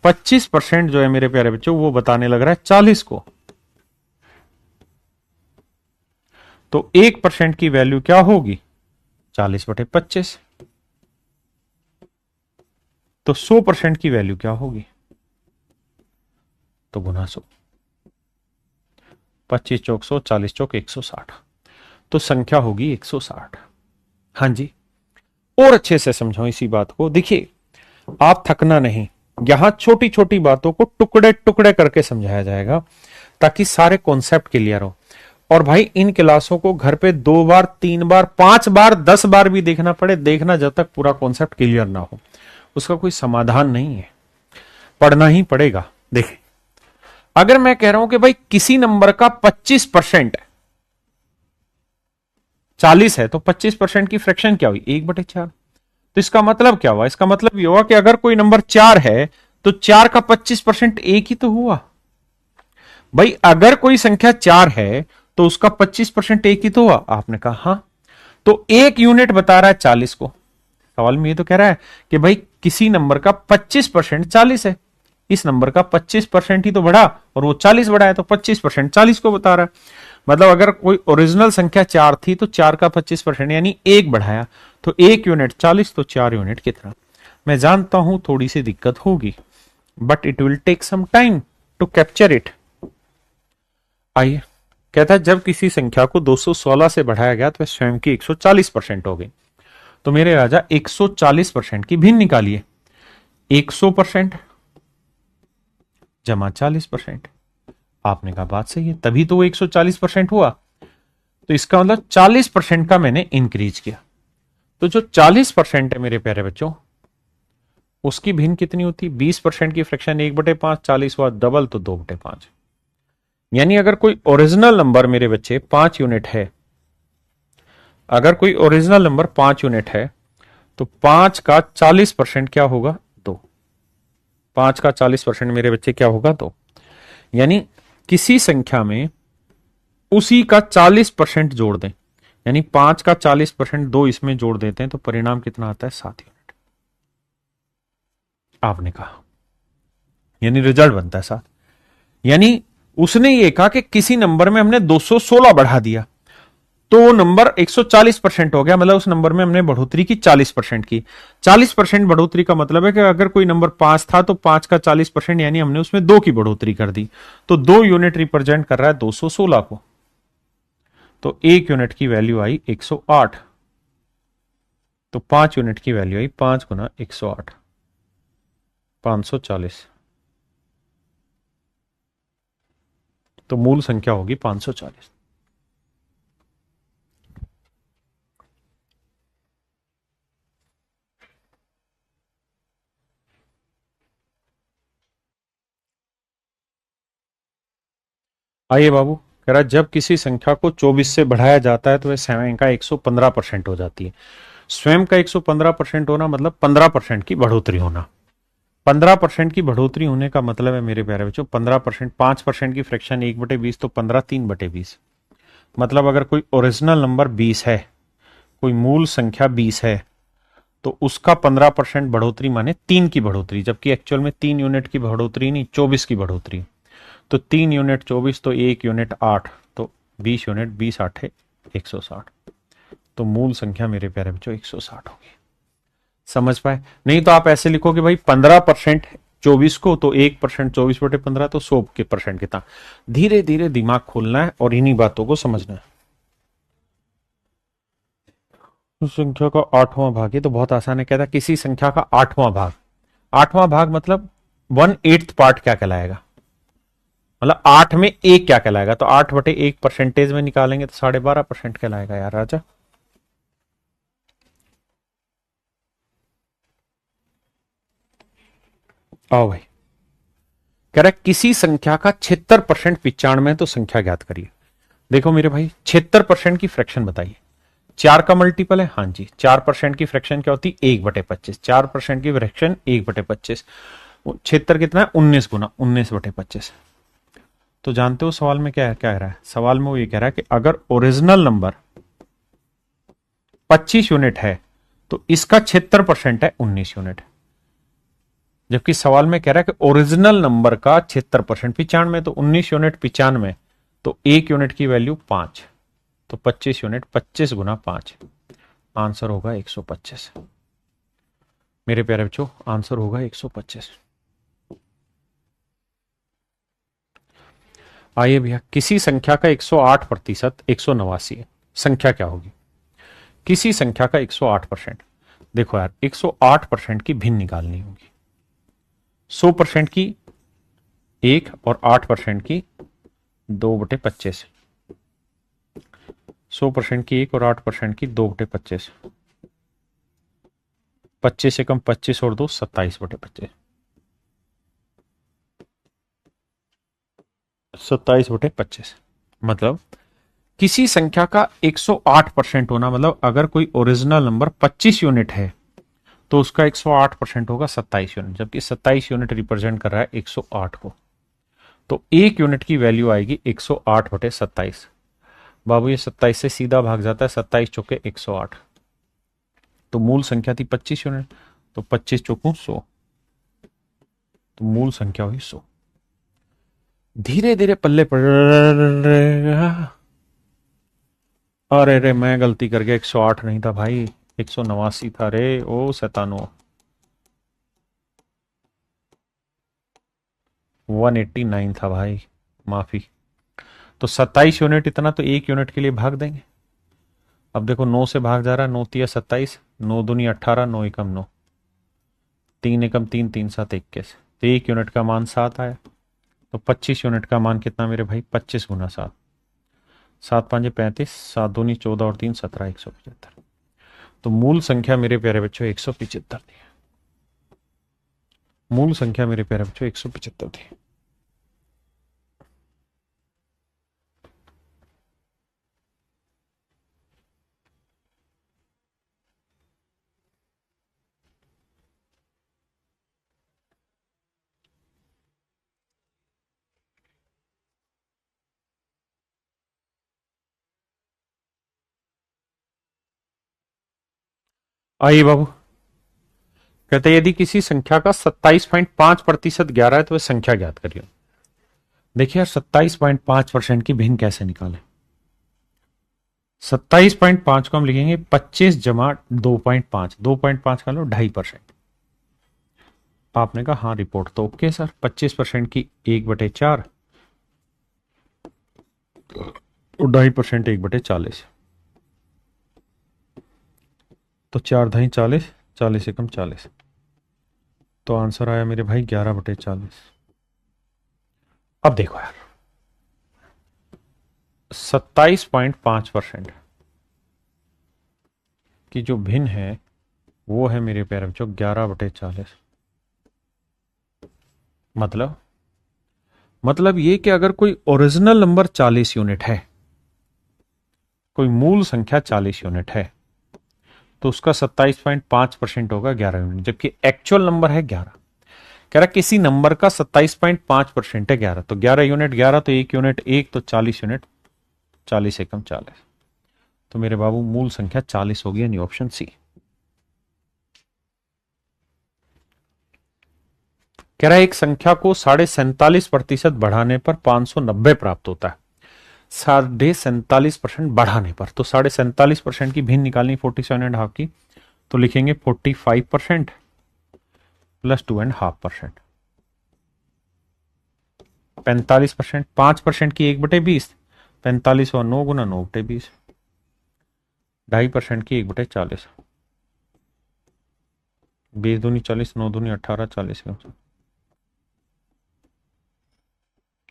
25% जो है मेरे प्यारे बच्चों वो बताने लग रहा है 40 को। तो 1% की वैल्यू क्या होगी, 40/25। तो 100% की वैल्यू क्या होगी, तो गुना 100, 25 चौक 100, 40 चौक 160, तो संख्या होगी 160। हाँ जी, और अच्छे से समझाओ इसी बात को। देखिए आप थकना नहीं, यहां छोटी छोटी बातों को टुकड़े टुकड़े करके समझाया जाएगा ताकि सारे कॉन्सेप्ट क्लियर हो। और भाई इन क्लासों को घर पे 2 बार 3 बार 5 बार 10 बार भी देखना पड़े, देखना जब तक पूरा कॉन्सेप्ट क्लियर ना हो, उसका कोई समाधान नहीं है, पढ़ना ही पड़ेगा। देखें, अगर मैं कह रहा हूं कि भाई किसी नंबर का 25% 40 है, तो 25% की फ्रैक्शन क्या हुई, 1/4। तो इसका मतलब क्या हुआ, इसका मतलब ये हुआ कि अगर कोई नंबर 4 है तो 4 का 25% एक ही तो हुआ। भाई अगर कोई संख्या 4 है तो उसका 25% एक ही तो हुआ। आपने कहा हाँ, तो एक यूनिट बता रहा है 40 को। सवाल में ये तो कह रहा है कि भाई किसी नंबर का 25% 40 है, इस नंबर का 25% ही तो बढ़ा और वो 40 बढ़ा है, तो 25% 40 को बता रहा है। मतलब अगर कोई ओरिजिनल संख्या 4 थी तो 4 का 25% यानी एक बढ़ाया, तो एक यूनिट 40, तो 4 यूनिट कितना। मैं जानता हूं थोड़ी सी दिक्कत होगी, but it will take some time to capture it. आइए, कहता है जब किसी संख्या को 216 से बढ़ाया गया तो वह स्वयं की 140% हो गई। तो मेरे राजा 140% की भिन्न निकालिए। 100% जमा 40%। आपने कहा बात सही है, तभी तो वो 140% हुआ। तो इसका मतलब 40% का मैंने इंक्रीज किया। तो जो 40% है मेरे प्यारे बच्चों, उसकी भिन्न कितनी होती है, 20% की फ्रैक्शन 1/5, 40 हुआ डबल तो 2/5। यानी अगर कोई ओरिजिनल नंबर मेरे बच्चे 5 यूनिट है, अगर कोई ओरिजिनल नंबर 5 यूनिट है तो 5 का 40% क्या होगा, 2। 5 का 40% मेरे बच्चे क्या होगा, 2। यानी किसी संख्या में उसी का 40% जोड़ दें, यानी 5 का 40% 2 इसमें जोड़ देते हैं तो परिणाम कितना आता है, 7 यूनिट। आपने कहा यानी रिजल्ट बनता है 7। यानी उसने ये कहा कि किसी नंबर में हमने 216 बढ़ा दिया तो वो नंबर 140% हो गया, मतलब उस नंबर में हमने बढ़ोतरी की 40% की। 40% बढ़ोतरी का मतलब है कि अगर कोई नंबर 5 था तो 5 का 40% यानी हमने उसमें 2 की बढ़ोतरी कर दी, तो 2 यूनिट रिप्रेजेंट कर रहा है 216 को। तो 1 यूनिट की वैल्यू आई 108, तो 5 यूनिट की वैल्यू आई 5 गुना 108, 540। तो मूल संख्या होगी 540। आइए बाबू, कह रहा जब किसी संख्या को 24 से बढ़ाया जाता है तो वह स्वयं का 115% हो जाती है। स्वयं का 115% होना मतलब 15% की बढ़ोतरी होना। 15% की बढ़ोतरी होने का मतलब है मेरे प्यारे बच्चों 15%, 5% की फ्रैक्शन 1/20 तो 15 3/20। मतलब अगर कोई ओरिजिनल नंबर 20 है, कोई मूल संख्या 20 है, तो उसका 15% बढ़ोतरी माने 3 की बढ़ोतरी, जबकि एक्चुअल में 3 यूनिट की बढ़ोतरी नहीं, 24 की बढ़ोतरी। तो 3 यूनिट 24, तो 1 यूनिट 8, तो 20 यूनिट 20 8 160। तो मूल संख्या मेरे प्यारे बच्चों 160 होगी। समझ पाए? नहीं तो आप ऐसे लिखो कि भाई 15% 24 को, तो 1% 24/15, तो 100% कितना। धीरे धीरे दिमाग खोलना है और इन्हीं बातों को समझना है। उस संख्या का 8वां भाग, ये तो बहुत आसान है। कहता किसी संख्या का 8वां भाग। 8वां भाग मतलब 1/8 पार्ट क्या कहलाएगा, मतलब 8 में 1 क्या कहलाएगा, तो 8/1 परसेंटेज में निकालेंगे तो 12.5% कहलाएगा यार राजा। आओ भाई, कह रहा है किसी संख्या का 76% 95 तो संख्या ज्ञात करिए। देखो मेरे भाई, 76% की फ्रैक्शन बताइए। 4 का मल्टीपल है, हाँ जी। 4% की फ्रैक्शन क्या होती है, 1/25। 4% की फ्रैक्शन 1/25। 76 कितना है, 19 गुना 19/25। तो जानते हो सवाल में क्या कह रहा है? सवाल में वो ये कह रहा है कि अगर ओरिजिनल नंबर 25 यूनिट है तो इसका 76% है 19 यूनिट। जबकि सवाल में कह रहा है कि ओरिजिनल नंबर का 76%, 95 तो 19 यूनिट 95, तो 1 यूनिट की वैल्यू 5, तो 25 यूनिट, 25 गुना 5, आंसर होगा 125। मेरे प्यारे बच्चों, आंसर होगा 125। आइए भैया, किसी संख्या का 108% 189 है, संख्या क्या होगी? किसी संख्या का 108%, देखो यार 108% की भिन्न निकालनी होगी। 100% की 1 और 8% की 2/25। 100% की 1 और 8% की 2/25। 25 से कम 25 और 2 27/25। 27/25 मतलब किसी संख्या का 108% होना, मतलब अगर कोई ओरिजिनल नंबर 25 यूनिट है तो उसका 108% होगा 27 यूनिट, जबकि 27 यूनिट रिप्रेजेंट कर रहा है 108 को। तो 1 यूनिट की वैल्यू आएगी 108/27। बाबू ये 27 से सीधा भाग जाता है, 27 चौके 108। तो मूल संख्या थी 25 यूनिट, तो 25 चौकों 100, तो मूल संख्या हुई 100। धीरे धीरे पल्ले पड़ेगा। अरे रे, मैं गलती कर गया, 108 नहीं था भाई, 189 था रे। ओ शैतानो, 189 था भाई, माफी। तो 27 यूनिट इतना, तो 1 यूनिट के लिए भाग देंगे। अब देखो 9 से भाग जा रहा है, 9 तिया 27, 9 दूनी 18, 9 एकम 9, 3 एकम 3, 3 7 21, तो 1 यूनिट का मान 7 आया। तो 25 यूनिट का मान कितना मेरे भाई, 25 गुना 7, 7 5 35, 7 दूनी 14 और 3 17, 175। तो मूल संख्या मेरे प्यारे बच्चों 175 थी। मूल संख्या मेरे प्यारे बच्चों 175 थी। आइए बाबू, कहते यदि किसी संख्या का 27.5% 11 है तो वह संख्या ज्ञात करिए। देखिए यार, 27.5% की भिन्न कैसे निकालें? 27.5 को हम लिखेंगे 25 जमा 2.5, 2.5 का लो 2.5%। आपने कहा हाँ रिपोर्ट तो ओके सर। 25% की 1/4 और 2.5% 1/40, तो 4 2 40, 40 एकम 40, तो आंसर आया मेरे भाई 11/40। अब देखो यार, 27.5% की जो भिन्न है वो है मेरे प्यारे बच्चों 11/40। मतलब ये कि अगर कोई ओरिजिनल नंबर 40 यूनिट है, कोई मूल संख्या 40 यूनिट है, तो उसका 27.5% होगा 11 यूनिट, जबकि एक्चुअल नंबर है 11। कह रहा किसी नंबर का 27.5% है 11, तो 11 यूनिट 11, तो 1 यूनिट 1, तो 40 यूनिट 40 एकम 40। तो मेरे बाबू मूल संख्या 40 होगी, यानी ऑप्शन सी। कह रहा है एक संख्या को 47.5% बढ़ाने पर 590 प्राप्त होता है। 47.5% बढ़ाने पर, तो 47.5% की भिन्न निकालनी 47.5 की, तो लिखेंगे 45% प्लस 2.5%, 45%, 5% की 1/20, 45 और 9 गुना 9/20, 2.5% की 1/40, 20 दूनी 40, 9 दूनी 18, 40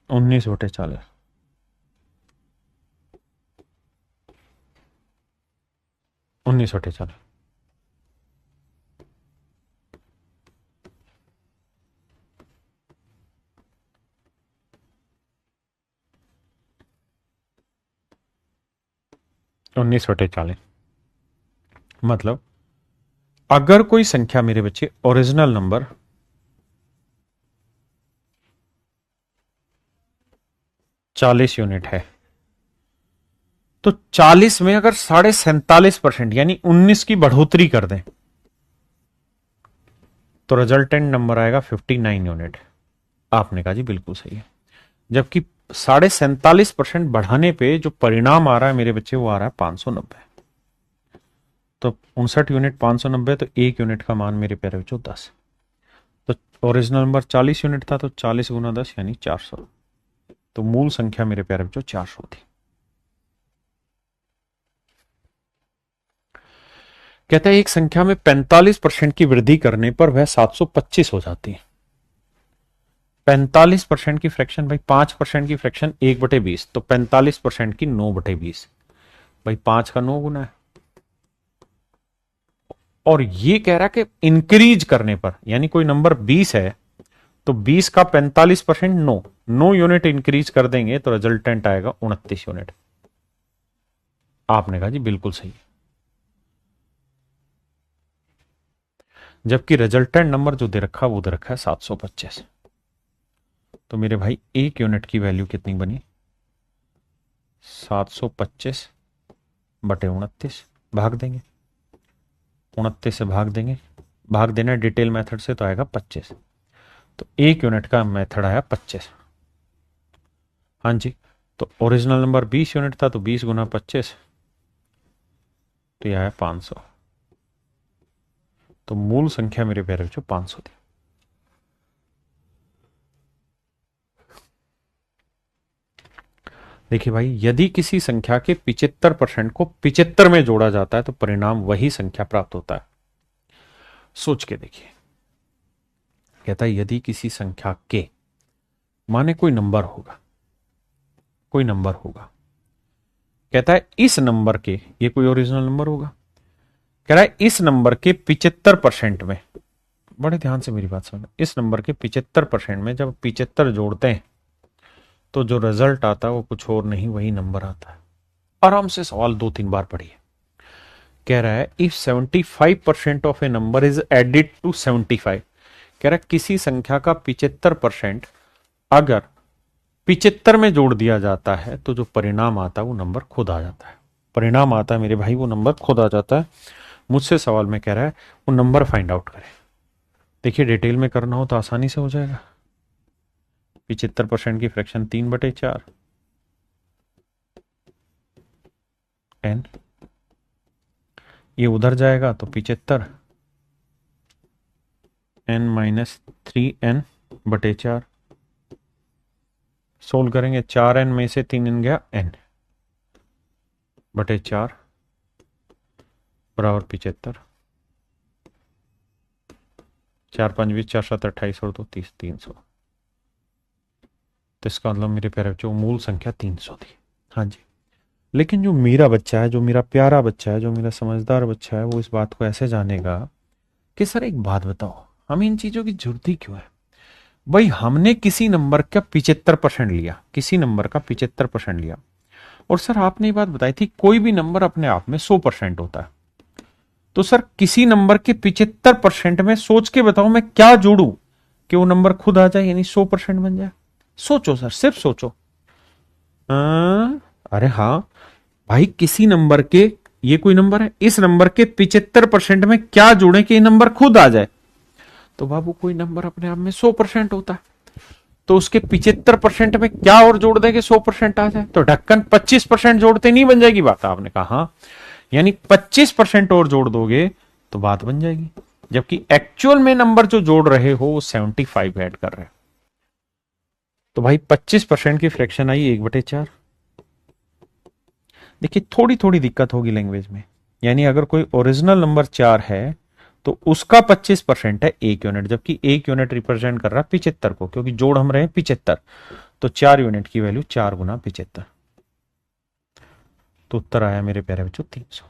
19/40, 19/40, 19/40। मतलब अगर कोई संख्या मेरे बच्चे ओरिजिनल नंबर 40 यूनिट है, तो 40 में अगर 47.5% यानी 19 की बढ़ोतरी कर दें तो रिजल्टेंट नंबर आएगा 59 यूनिट। आपने कहा जी बिल्कुल सही है। जबकि 47.5% बढ़ाने पे जो परिणाम आ रहा है मेरे बच्चे वो आ रहा है 590। तो 59 यूनिट 590, तो 1 यूनिट का मान मेरे प्यारे बच्चों 10। तो ओरिजिनल नंबर 40 यूनिट था, तो 40 गुना 10 यानी 400। तो मूल संख्या मेरे प्यारे बच्चों 400 थी। कहता है एक संख्या में 45% की वृद्धि करने पर वह 725 हो जाती है। 45% की फ्रैक्शन भाई, 5% की फ्रैक्शन 1/20, तो 45% की 9/20 भाई, 5 का 9 गुना है। और ये कह रहा है कि इंक्रीज करने पर, यानी कोई नंबर 20 है तो 20 का 45% 9 यूनिट इंक्रीज कर देंगे तो रिजल्टेंट आएगा 29 यूनिट। आपने कहा जी बिल्कुल सही है। जबकि रिजल्टेंट नंबर जो दे रखा वो दे रखा है 725। तो मेरे भाई 1 यूनिट की वैल्यू कितनी बनी? 725/29। भाग देंगे, 29 से भाग देंगे, भाग देना डिटेल मेथड से तो आएगा 25। तो 1 यूनिट का मेथड आया 25। हाँ जी, तो ओरिजिनल नंबर 20 यूनिट था, तो 20 गुना 25 तो यह आया 500। तो मूल संख्या मेरे प्यारे बच्चों 500 थी। देखिए भाई, यदि किसी संख्या के 75% को 75 में जोड़ा जाता है तो परिणाम वही संख्या प्राप्त होता है। सोच के देखिए, कहता है यदि किसी संख्या के, माने कोई नंबर होगा, कोई नंबर होगा, कहता है इस नंबर के, ये कोई ओरिजिनल नंबर होगा, कह रहा है इस नंबर के 75% में, बड़े ध्यान से मेरी बात सुनो, इस नंबर के 75% में जब 75 जोड़ते हैं तो जो रिजल्ट आता है वो कुछ और नहीं, वही नंबर आता है। आराम से सवाल 2-3 बार पढ़िए। कह रहा है if 75% of a number is added to 75, कह रहा है किसी संख्या का 75% अगर 75 में जोड़ दिया जाता है तो जो परिणाम आता है वो नंबर खुद आ जाता है। परिणाम आता है मेरे भाई, वो नंबर खुद आ जाता है। मुझसे सवाल में कह रहा है वो नंबर फाइंड आउट करें। देखिए डिटेल में करना हो तो आसानी से हो जाएगा। 75% की फ्रैक्शन 3/4 n, ये उधर जाएगा तो 75 n-3n/4, सोल्व करेंगे, 4n में से 3n गया n/4 बराबर 75, 4-5 20, 4-7 28 और 2 30, 300। तो इसका मतलब मेरे प्यारे बच्चों मूल संख्या 300 थी। हाँ जी, लेकिन जो मेरा बच्चा है, जो मेरा प्यारा बच्चा है, जो मेरा समझदार बच्चा है, वो इस बात को ऐसे जानेगा कि सर एक बात बताओ, हमें इन चीजों की जरूरत ही क्यों है? भाई हमने किसी नंबर का 75% लिया, किसी नंबर का 75% लिया, और सर आपने ये बात बताई थी कोई भी नंबर अपने आप में 100% होता है। तो सर किसी नंबर के 75% में सोच के बताओ मैं क्या जोड़ू कि वो नंबर खुद आ जाए, यानी 100% बन जाए। सोचो सर, सिर्फ सोचो। अरे हाँ भाई, किसी नंबर के, ये कोई नंबर है, इस नंबर के 75% में क्या जोड़े कि ये नंबर खुद आ जाए? तो बाबू कोई नंबर अपने आप में 100% होता है, तो उसके 75% में क्या और जोड़ दें कि 100% आ जाए? तो ढक्कन 25% जोड़ते नहीं बन जाएगी बात। आपने कहा हाँ, यानी 25% और जोड़ दोगे तो बात बन जाएगी, जबकि एक्चुअल में नंबर जो जोड़ रहे हो वो 75 ऐड कर रहे हो। तो भाई 25% की फ्रैक्शन आई 1/4। देखिए थोड़ी थोड़ी दिक्कत होगी लैंग्वेज में, यानी अगर कोई ओरिजिनल नंबर 4 है तो उसका 25% है 1 यूनिट, जबकि 1 यूनिट रिप्रेजेंट कर रहा है 75 को, क्योंकि जोड़ हम रहे हैं 75, तो 4 यूनिट की वैल्यू 4 गुना 75। तो उत्तर आया मेरे प्यारे बच्चों 300।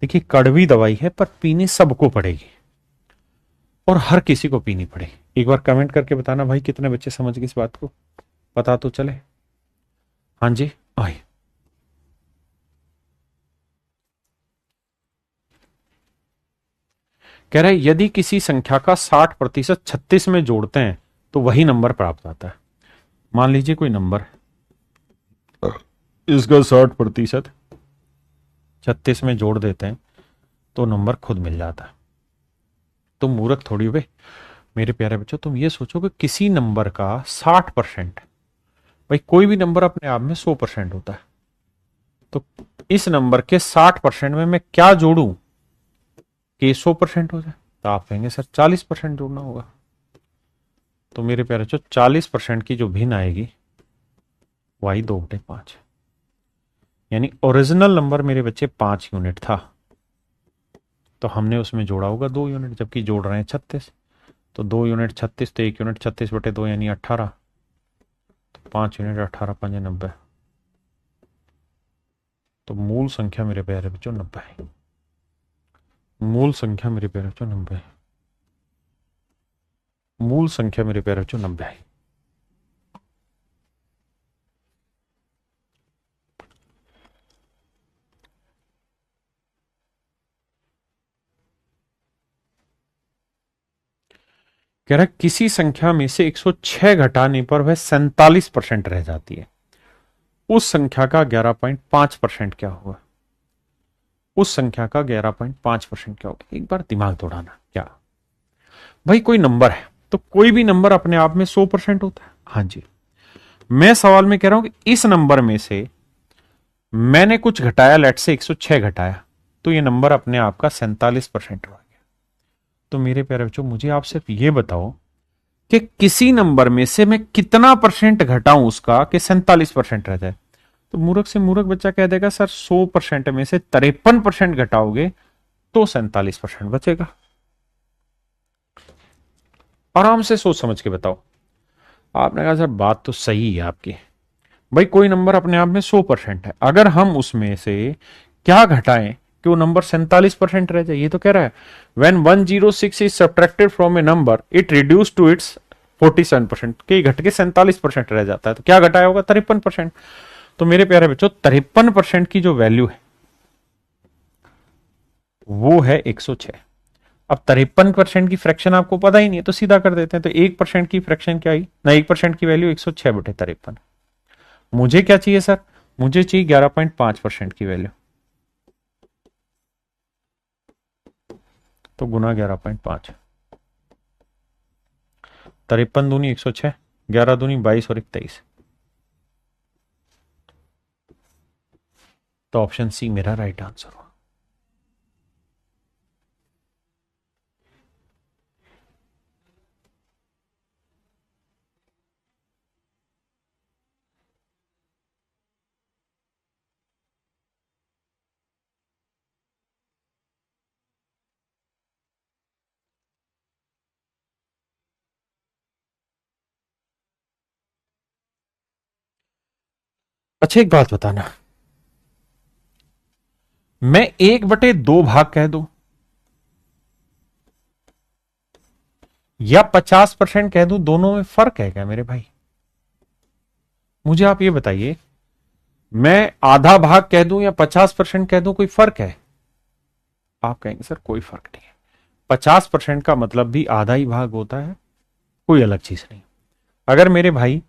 देखिए कड़वी दवाई है पर पीनी सबको पड़ेगी, और हर किसी को पीनी पड़ेगी। एक बार कमेंट करके बताना भाई कितने बच्चे समझ गए इस बात को, पता तो चले। हाँ जी आइए। कह रहे यदि किसी संख्या का 60% 36 में जोड़ते हैं तो वही नंबर प्राप्त आता है। मान लीजिए कोई नंबर है, इसका 60% 36 में जोड़ देते हैं तो नंबर खुद मिल जाता है। तुम मूर्ख थोड़ी हुए मेरे प्यारे बच्चों, तुम ये सोचो कि किसी नंबर का 60%, भाई कोई भी नंबर अपने आप में 100% होता है, तो इस नंबर के 60% में मैं क्या जोड़ूं कि 100% हो जाए? तो आप कहेंगे सर 40% जोड़ना होगा। तो मेरे प्यारे बच्चों 40% की जो भिन्न आएगी वही 2/5, यानी ओरिजिनल नंबर मेरे बच्चे 5 यूनिट था, तो हमने उसमें जोड़ा होगा 2 यूनिट, जबकि जोड़ रहे हैं 36। तो 2 यूनिट 36, तो 1 यूनिट 36/2 यानी 18, तो 5 यूनिट 18 5 90। तो मूल संख्या मेरे प्यारे बच्चों 90 है। मूल संख्या मेरे प्यारे बच्चों 90 है। मूल संख्या मेरे प्यारे बच्चों 90 है। कह रहा किसी संख्या में से 106 घटाने पर वह 47% रह जाती है, उस संख्या का 11.5% क्या होगा? उस संख्या का 11.5% क्या होगा? एक बार दिमाग दौड़ाना। क्या भाई कोई नंबर है, तो कोई भी नंबर अपने आप में 100% होता है? हाँ जी। मैं सवाल में कह रहा हूं कि इस नंबर में से मैंने कुछ घटाया, लेट से 106 घटाया, तो ये नंबर अपने आप का 47% हो गया। तो मेरे प्यारे बच्चों मुझे आप सिर्फ ये बताओ कि किसी नंबर में से मैं कितना परसेंट घटाऊं उसका कि 47% रह जाए? तो मूर्ख से मूर्ख बच्चा कह देगा सर 100% में से 53% घटाओगे तो 47% बचेगा। आराम से सोच समझ के बताओ। आपने कहा सर बात तो सही है आपकी, भाई कोई नंबर अपने आप में 100% है, अगर हम उसमें से क्या घटाएं कि वो नंबर 47% रह जाए? ये तो कह रहा है when 106 is subtracted from a number it reduce to its 47%, के घट के 47% रह जाता है, तो क्या घटाया होगा? 53%। तो मेरे प्यारे बच्चों 53% की जो वैल्यू है वो है 106। अब 53% की फ्रैक्शन आपको पता ही नहीं है तो सीधा कर देते हैं, तो 1% की फ्रैक्शन क्या आई ना, 1% की वैल्यू 106/53। मुझे क्या चाहिए सर? मुझे चाहिए 11.5% की वैल्यू, तो गुना 11.5। 53 दूनी 106, 11 दूनी 22 और 21, तो ऑप्शन सी मेरा राइट आंसर हुआ। अच्छा एक बात बताना, मैं 1/2 भाग कह दूं या 50% कह दूं, दोनों में फर्क है क्या मेरे भाई? मुझे आप ये बताइए, मैं आधा भाग कह दूं या 50% कह दूं, कोई फर्क है? आप कहेंगे सर कोई फर्क नहीं है, 50% का मतलब भी आधा ही भाग होता है, कोई अलग चीज नहीं। अगर मेरे भाई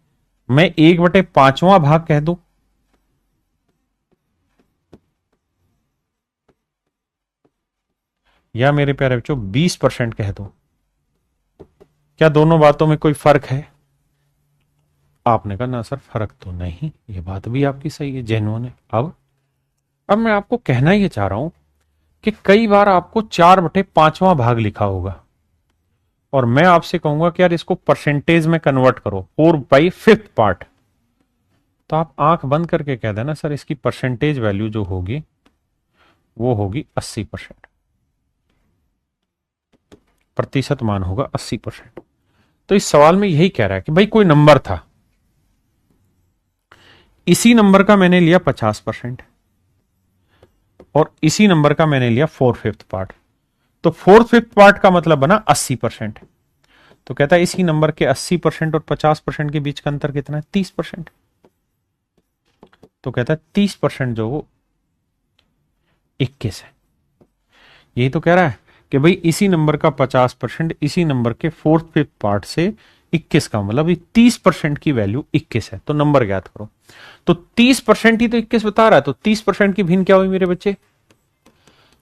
मैं 1/5वां भाग कह दूं या मेरे प्यारे बच्चों 20% कह दूं, क्या दोनों बातों में कोई फर्क है? आपने कहा ना सर फर्क तो नहीं, ये बात भी आपकी सही है, जेन्युइन है। अब मैं आपको कहना ये चाह रहा हूं कि कई बार आपको 4/5वां भाग लिखा होगा और मैं आपसे कहूंगा कि यार इसको परसेंटेज में कन्वर्ट करो, 4/5 पार्ट, तो आप आंख बंद करके कह देना सर इसकी परसेंटेज वैल्यू जो होगी वो होगी 80%, प्रतिशत मान होगा 80%। तो इस सवाल में यही कह रहा है कि भाई कोई नंबर था, इसी नंबर का मैंने लिया 50% और इसी नंबर का मैंने लिया 4/5 पार्ट, तो 4/5 पार्ट का मतलब बना 80%। तो कहता है इसी नंबर के 80% और 50% के बीच का अंतर कितना है? 30%। तो कहता है 30% जो वो 21 है। यही तो कह रहा है कि भाई इसी नंबर का 50% इसी नंबर के 4/5 पार्ट से 21 का मतलब 30% की वैल्यू 21 है। तो नंबर ज्ञात करो। तो 30% ही तो 21 बता रहा है, तो 30% की भिन्न क्या हुई मेरे बच्चे?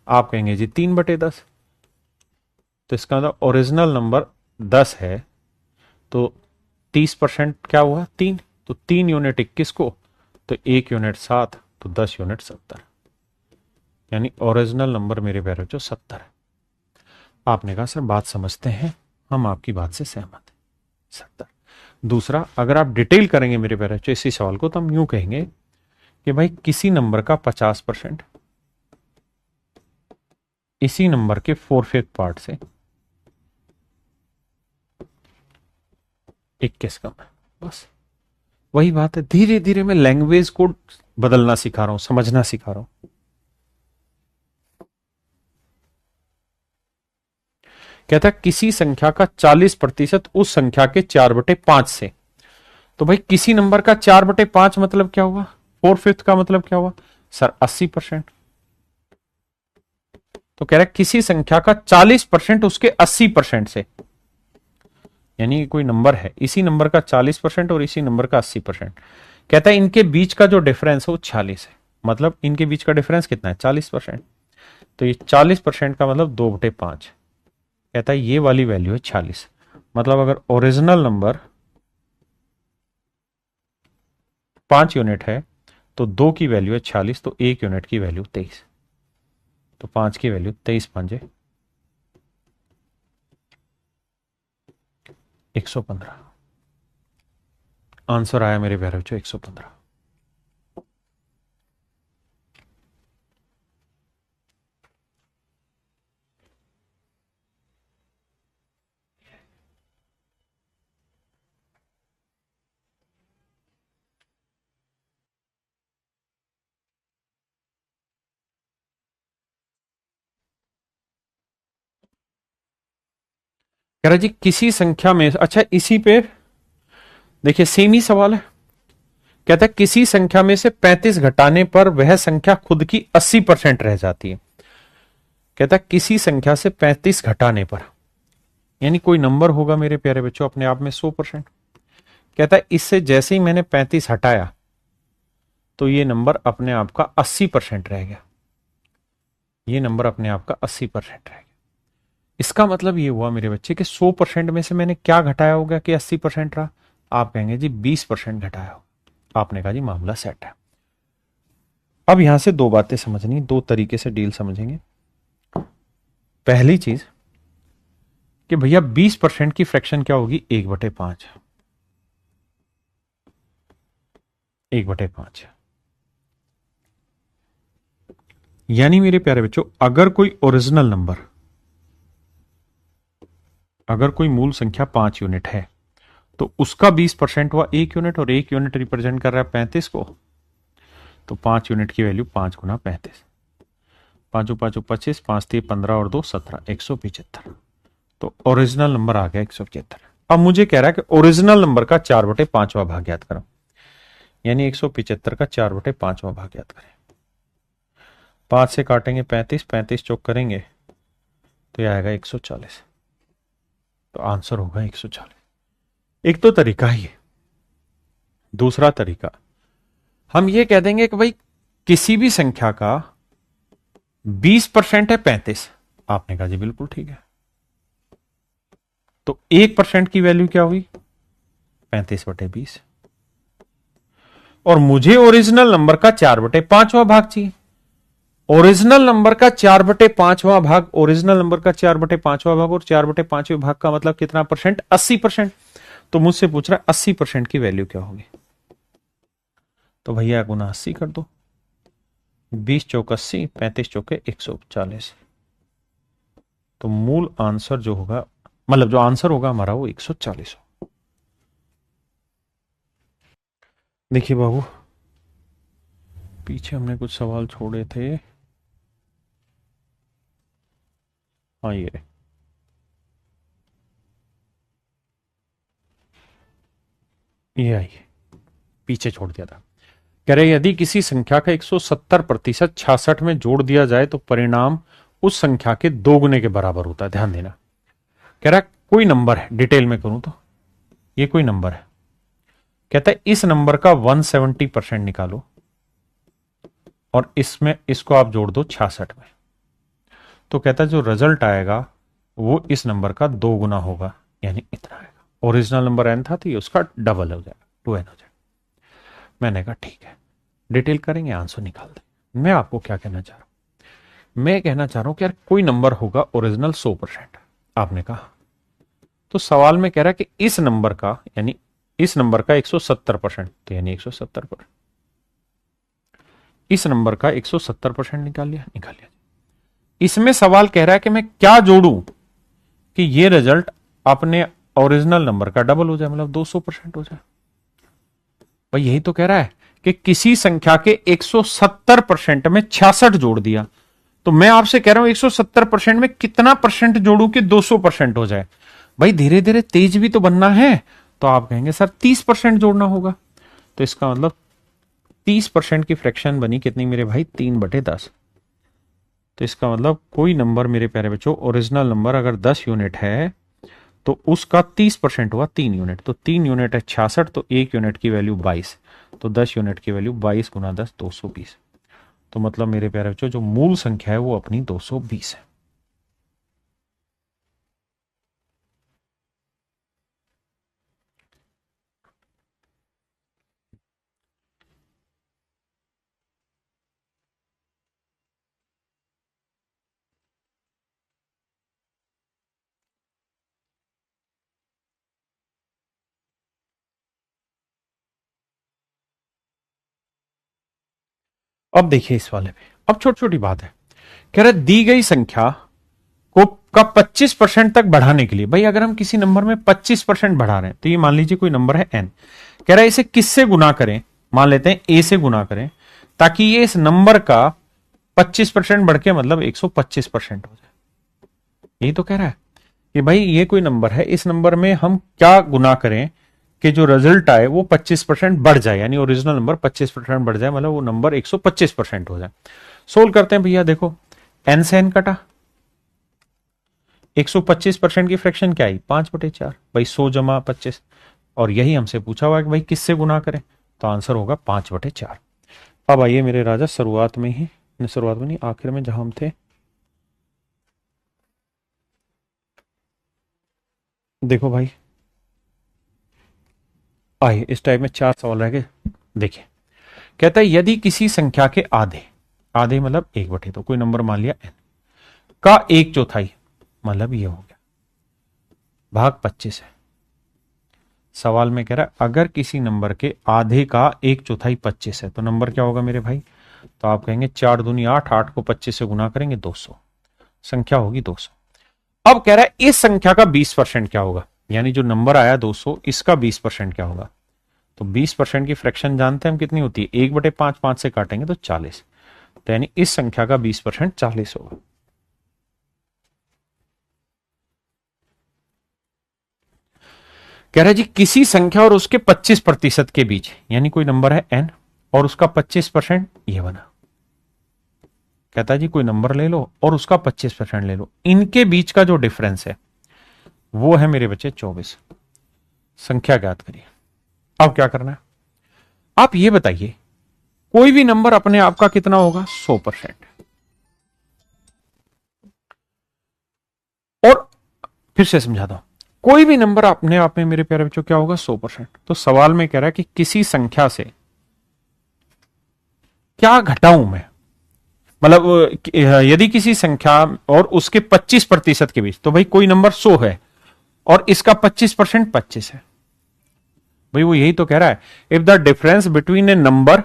आप कहेंगे जी 3/10। तो इसका मतलब ओरिजिनल नंबर 10 है तो 30% क्या हुआ? 3। तो 3 यूनिट 21 को, तो 1 यूनिट 7, तो 10 यूनिट 70, यानी ओरिजिनल नंबर मेरे प्यारे बच्चों 70 है। आपने कहा सर बात समझते हैं, हम आपकी बात से सहमत हैं, 70। दूसरा, अगर आप डिटेल करेंगे मेरे प्यारे बच्चों इसी सवाल को, तो हम यूं कहेंगे कि भाई किसी नंबर का 50% इसी नंबर के 4/5 पार्ट से 21 कम है। बस वही बात है। धीरे धीरे मैं लैंग्वेज को बदलना सिखा रहा हूं, समझना सिखा रहा हूं। कहता है किसी संख्या का 40% उस संख्या के 4/5 से। तो भाई किसी नंबर का 4/5 मतलब क्या हुआ? 4/5 का मतलब क्या हुआ सर? 80%। तो कह रहा है किसी संख्या का 40% उसके 80% से, यानी कोई नंबर है, इसी नंबर का 40% और इसी नंबर का 80%। कहता है इनके बीच का जो डिफरेंस है वो 46 है। मतलब इनके बीच का डिफरेंस कितना है? 40%। तो ये 40% का मतलब 2/5। कहता है ये वाली वैल्यू है 46। मतलब अगर ओरिजिनल नंबर 5 यूनिट है तो 2 की वैल्यू है 46, तो 1 यूनिट की वैल्यू 23। तो 5 की वैल्यू 23 5 115। आंसर आया मेरे प्यारे बच्चों 115। कह रहा जी किसी संख्या में, अच्छा इसी पे देखिए सेम ही सवाल है। कहता है किसी संख्या में से 35 घटाने पर वह संख्या खुद की 80% रह जाती है। कहता है किसी संख्या से 35 घटाने पर, यानी कोई नंबर होगा मेरे प्यारे बच्चों अपने आप में 100%। कहता है इससे जैसे ही मैंने 35 हटाया तो ये नंबर अपने आप का 80% रह गया। ये नंबर अपने आप का 80% रह गया। इसका मतलब ये हुआ मेरे बच्चे कि 100% में से मैंने क्या घटाया होगा कि 80% रहा? आप कहेंगे जी 20% घटाया होगा। आपने कहा जी मामला सेट है। अब यहां से दो बातें समझनी, दो तरीके से डील समझेंगे। पहली चीज कि भैया 20% की फ्रैक्शन क्या होगी? 1/5। 1/5 यानी मेरे प्यारे बच्चों अगर कोई ओरिजिनल नंबर, अगर कोई मूल संख्या 5 यूनिट है तो उसका 20% हुआ 1 यूनिट, और 1 यूनिट रिप्रेजेंट कर रहा है 35 को। तो 5 यूनिट की वैल्यू 5 गुना 35, 5 5 25, 5 3 15 और 2 17, 175। तो ओरिजिनल नंबर आ गया 175। अब मुझे कह रहा है कि ओरिजिनल नंबर का 4/5वां भाग ज्ञात करो, यानी 175 का 4/5वां भाग ज्ञात करें। 5 से काटेंगे 35, 35 चौक करेंगे तो यह आएगा 140। तो आंसर होगा 140। एक तो तरीका ही है। दूसरा तरीका, हम ये कह देंगे कि भाई किसी भी संख्या का 20% है 35। आपने कहा जी बिल्कुल ठीक है। तो 1% की वैल्यू क्या हुई? 35/20। और मुझे ओरिजिनल नंबर का 4/5वां भाग चाहिए। ओरिजिनल नंबर का 4/5वां भाग, ओरिजिनल नंबर का 4/5वां भाग, और 4/5वें भाग का मतलब कितना परसेंट? 80%। तो मुझसे पूछ रहा है 80% की वैल्यू क्या होगी। तो भैया गुना 80 कर दो, 20 चौक 80, 35 चौके 140। तो मूल आंसर जो होगा, मतलब जो आंसर होगा हमारा, वो 140 हो। देखिए बाबू, पीछे हमने कुछ सवाल छोड़े थे। हाँ ये आइए, पीछे छोड़ दिया था। कह रहे यदि किसी संख्या का 170% 66 में जोड़ दिया जाए तो परिणाम उस संख्या के दोगुने के बराबर होता है। ध्यान देना, कह रहा कोई नंबर है, डिटेल में करूं तो ये कोई नंबर है, कहता है इस नंबर का 170% निकालो और इसमें इसको आप जोड़ दो 66 में, तो कहता है जो रिजल्ट आएगा वो इस नंबर का 2 गुना होगा, यानी इतना आएगा। ओरिजिनल नंबर n था तो ये उसका डबल हो जाएगा, 2n हो जाएगा। मैंने कहा ठीक है, डिटेल करेंगे, आंसर निकाल दें। मैं आपको क्या कहना चाह रहा हूं, मैं कहना चाह रहा हूं कि यार कोई नंबर होगा ओरिजिनल 100%, आपने कहा। तो सवाल में कह रहा है कि इस नंबर का, यानी इस नंबर का 170%, तो यानी 170%, इस नंबर का 170% निकाल लिया। इसमें सवाल कह रहा है कि मैं क्या जोड़ूं कि ये रिजल्ट अपने ओरिजिनल नंबर का डबल हो जाए, मतलब 200% हो जाए। भाई यही तो कह रहा है कि किसी संख्या के 170% में 66 जोड़ दिया, तो मैं आपसे कह रहा हूं 170% में कितना परसेंट जोड़ू कि 200% हो जाए। भाई धीरे धीरे तेज भी तो बनना है। तो आप कहेंगे सर 30% जोड़ना होगा, तो इसका मतलब 30% की फ्रैक्शन बनी कितनी मेरे भाई? 3/10। तो इसका मतलब कोई नंबर मेरे प्यारे बच्चों, ओरिजिनल नंबर अगर 10 यूनिट है तो उसका 30% हुआ 3 यूनिट, तो 3 यूनिट है 66, तो 1 यूनिट की वैल्यू 22, तो 10 यूनिट की वैल्यू 22 गुना 10 220। तो मतलब मेरे प्यारे बच्चों जो मूल संख्या है वो अपनी 220 है। अब देखिए इस वाले पे, अब छोटी छोटी बात है। कह रहे दी गई संख्या को का 25% तक बढ़ाने के लिए, भाई अगर हम किसी नंबर में 25% बढ़ा रहे हैं, तो ये मान लीजिए कोई नंबर है n, कह रहा है इसे किससे गुना करें? मान लेते हैं a से गुना करें, ताकि ये इस नंबर का 25% बढ़ के मतलब 125% हो जाए। यही तो कह रहा है कि भाई ये कोई नंबर है, इस नंबर में हम क्या गुना करें कि जो रिजल्ट आए वो 25% बढ़ जाए, यानी ओरिजिनल नंबर 25% बढ़ जाए, मतलब वो नंबर 125% हो जाए। सोल्व करते हैं भैया, देखो n से n कटा, 125% की फ्रैक्शन क्या आई? 5/4, भाई 100 जमा 25, और यही हमसे पूछा हुआ है कि भाई किससे गुना करें, तो आंसर होगा 5/4। अब आइए मेरे राजा शुरुआत में ही, शुरुआत में नहीं आखिर में जहां हम थे, देखो भाई आइए इस टाइप में 4 सवाल रह गए। देखिए कहता है यदि किसी संख्या के आधे, आधे मतलब 1/2, तो कोई नंबर मान लिया n का 1/4, मतलब ये हो गया भाग 25 है। सवाल में कह रहा है अगर किसी नंबर के आधे का 1/4 25 है, तो नंबर क्या होगा मेरे भाई? तो आप कहेंगे 4 दूनी 8, 8 को 25 से गुना करेंगे 200, संख्या होगी 200। अब कह रहा है इस संख्या का 20% क्या होगा, यानी जो नंबर आया 200 इसका 20% क्या होगा? तो 20% की फ्रैक्शन जानते हैं हम कितनी होती है? 1/5, 5 से काटेंगे तो 40, तो यानी इस संख्या का 20% 40 होगा। कह रहा है जी किसी संख्या और उसके 25% के बीच, यानी कोई नंबर है n और उसका 25% ये बना। कहता है जी कोई नंबर ले लो और उसका 25% ले लो, इनके बीच का जो डिफरेंस है वो है मेरे बच्चे 24। संख्या ज्ञात करिए। अब क्या करना है, आप ये बताइए कोई भी नंबर अपने आप का कितना होगा? 100%। और फिर से समझाता हूं, कोई भी नंबर अपने आप में मेरे प्यारे बच्चों क्या होगा? 100%। तो सवाल में कह रहा है कि किसी संख्या से क्या घटाऊं मैं मतलब यदि किसी संख्या और उसके 25% के बीच, तो भाई कोई नंबर 100 है और इसका 25% 25 है, भाई वो यही तो कह रहा है। If the difference between A number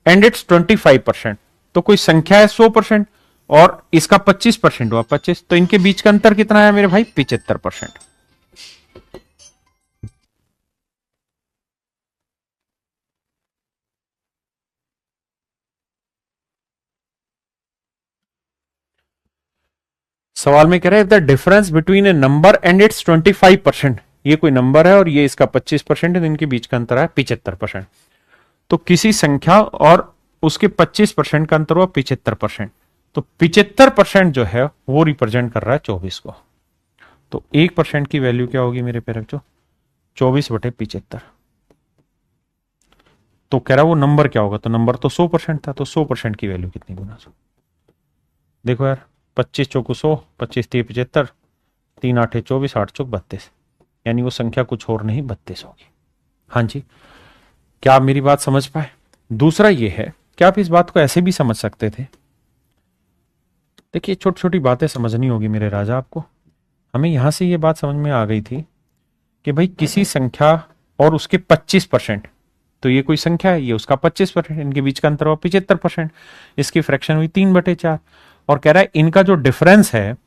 and it's 25%, तो कोई संख्या है 100% और इसका 25% हुआ 25, तो इनके बीच का अंतर कितना है मेरे भाई? 75%। सवाल में कह रहा है the difference between A number and it's 25%, ये कोई नंबर है और ये इसका 25% है, इनके बीच का अंतर है 75%। तो किसी संख्या और उसके 25% का अंतर हुआ 75%, तो 75% जो है वो रिप्रेजेंट कर रहा है 24 को। तो 1% की वैल्यू क्या होगी मेरे प्यारे बच्चों? 24/75। तो कह रहा वो नंबर क्या होगा? तो नंबर तो 100% था, तो 100% की वैल्यू कितनी गुना 100? देखो यार, 25 चौको 100, 25 3 75, 3 8 24, 8 चौक 32, यानी वो संख्या कुछ और नहीं 32 होगी। हाँ जी, क्या आप मेरी बात समझ पाए? दूसरा ये है कि आप इस बात को ऐसे भी समझ सकते थे। देखिए, छोटी छोटी बातें समझनी होगी मेरे राजा आपको। हमें यहां से ये बात समझ में आ गई थी कि भाई किसी संख्या और उसके 25%, तो ये कोई संख्या है, ये उसका 25%, इनके बीच का अंतर हुआ 75%, इसकी फ्रैक्शन हुई 3/4, और कह रहा है इनका जो डिफरेंस है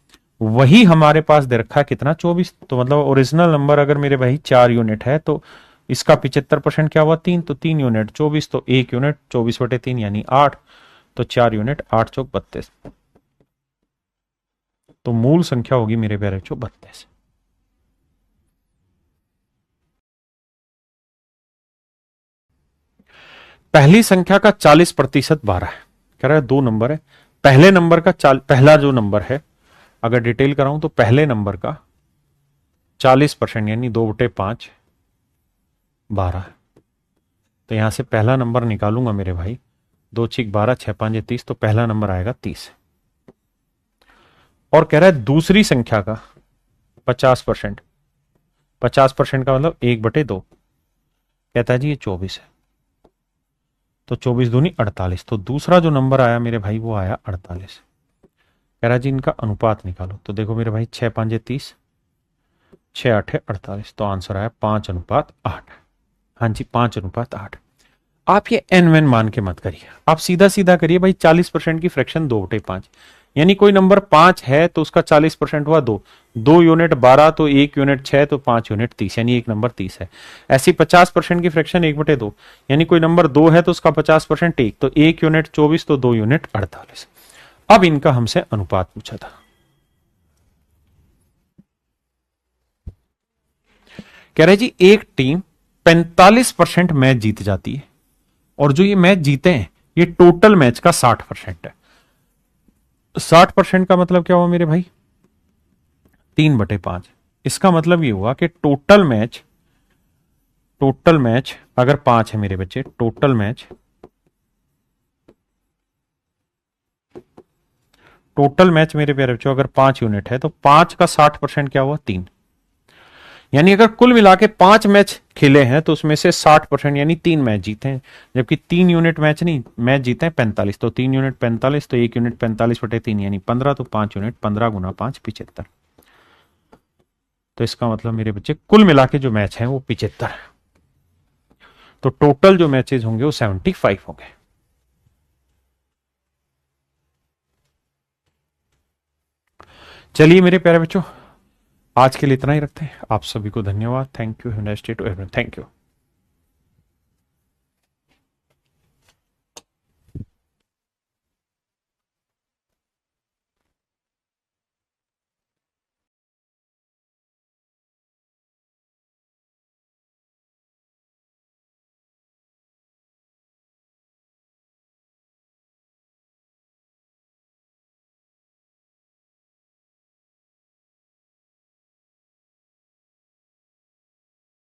वही हमारे पास दे रखा है कितना? 24। तो मतलब ओरिजिनल नंबर अगर मेरे भाई 4 यूनिट है तो इसका 75% क्या हुआ? 3, तो 3 यूनिट 24, तो 1 यूनिट 24/3 यानी 8, तो 4 यूनिट 8 चौक 32, तो मूल संख्या होगी मेरे प्यारे बच्चों 32। पहली संख्या का 40% 12 है। कह रहा है दो नंबर है, पहले नंबर का पहला जो नंबर है, अगर डिटेल कराऊं तो पहले नंबर का 40% यानी 2/5 12 है। तो यहां से पहला नंबर निकालूंगा मेरे भाई, 2 6 12, 6 5 30, तो पहला नंबर आएगा 30। और कह रहा है दूसरी संख्या का 50%, 50% का मतलब 1/2, कहता है जी ये 24 है, तो 24 दूनी 48, तो दूसरा जो नंबर आया मेरे भाई वो आया 48। कह रहा जी इनका अनुपात निकालो, तो देखो मेरे भाई 6 5 30, 6 8 48, तो आंसर आया 5:8। हाँ जी, 5:8। आप ये एन वेन मान के मत करिए, आप सीधा सीधा करिए भाई। 40% की फ्रैक्शन 2/5, यानी कोई नंबर 5 है तो उसका 40% हुआ 2, 2 यूनिट 12, तो 1 यूनिट 6, तो 5 यूनिट 30, यानी एक नंबर 30 है। ऐसी 50% की फ्रैक्शन 1/2, यानी कोई नंबर 2 है तो उसका 50% 1, तो 1 यूनिट 24, तो 2 यूनिट 48। अब इनका हमसे अनुपात पूछा था। कह रहे जी एक टीम 45% मैच जीत जाती है, और जो ये मैच जीते हैं ये टोटल मैच का 60% है। 60% का मतलब क्या हुआ मेरे भाई? 3/5। इसका मतलब ये हुआ कि टोटल मैच अगर 5 है मेरे बच्चे, टोटल मैच मेरे प्यारे बच्चों अगर 5 यूनिट है तो 5 का 60% क्या हुआ? 3। यानी अगर कुल मिला के 5 मैच खेले हैं तो उसमें से 60% यानी 3 मैच जीते हैं, जबकि 3 यूनिट मैच जीते हैं 45, तो 3 यूनिट 45, तो 1 यूनिट 45/3 यानी 15, तो 5 यूनिट 15 × 5 75। तो इसका मतलब मेरे बच्चे कुल मिला के जो मैच है वो 75 है, तो टोटल जो मैचेस होंगे वो 75 होंगे। चलिए मेरे प्यारे बच्चों, आज के लिए इतना ही रखते हैं। आप सभी को धन्यवाद। Thank you. Have a nice day to everyone. Thank you.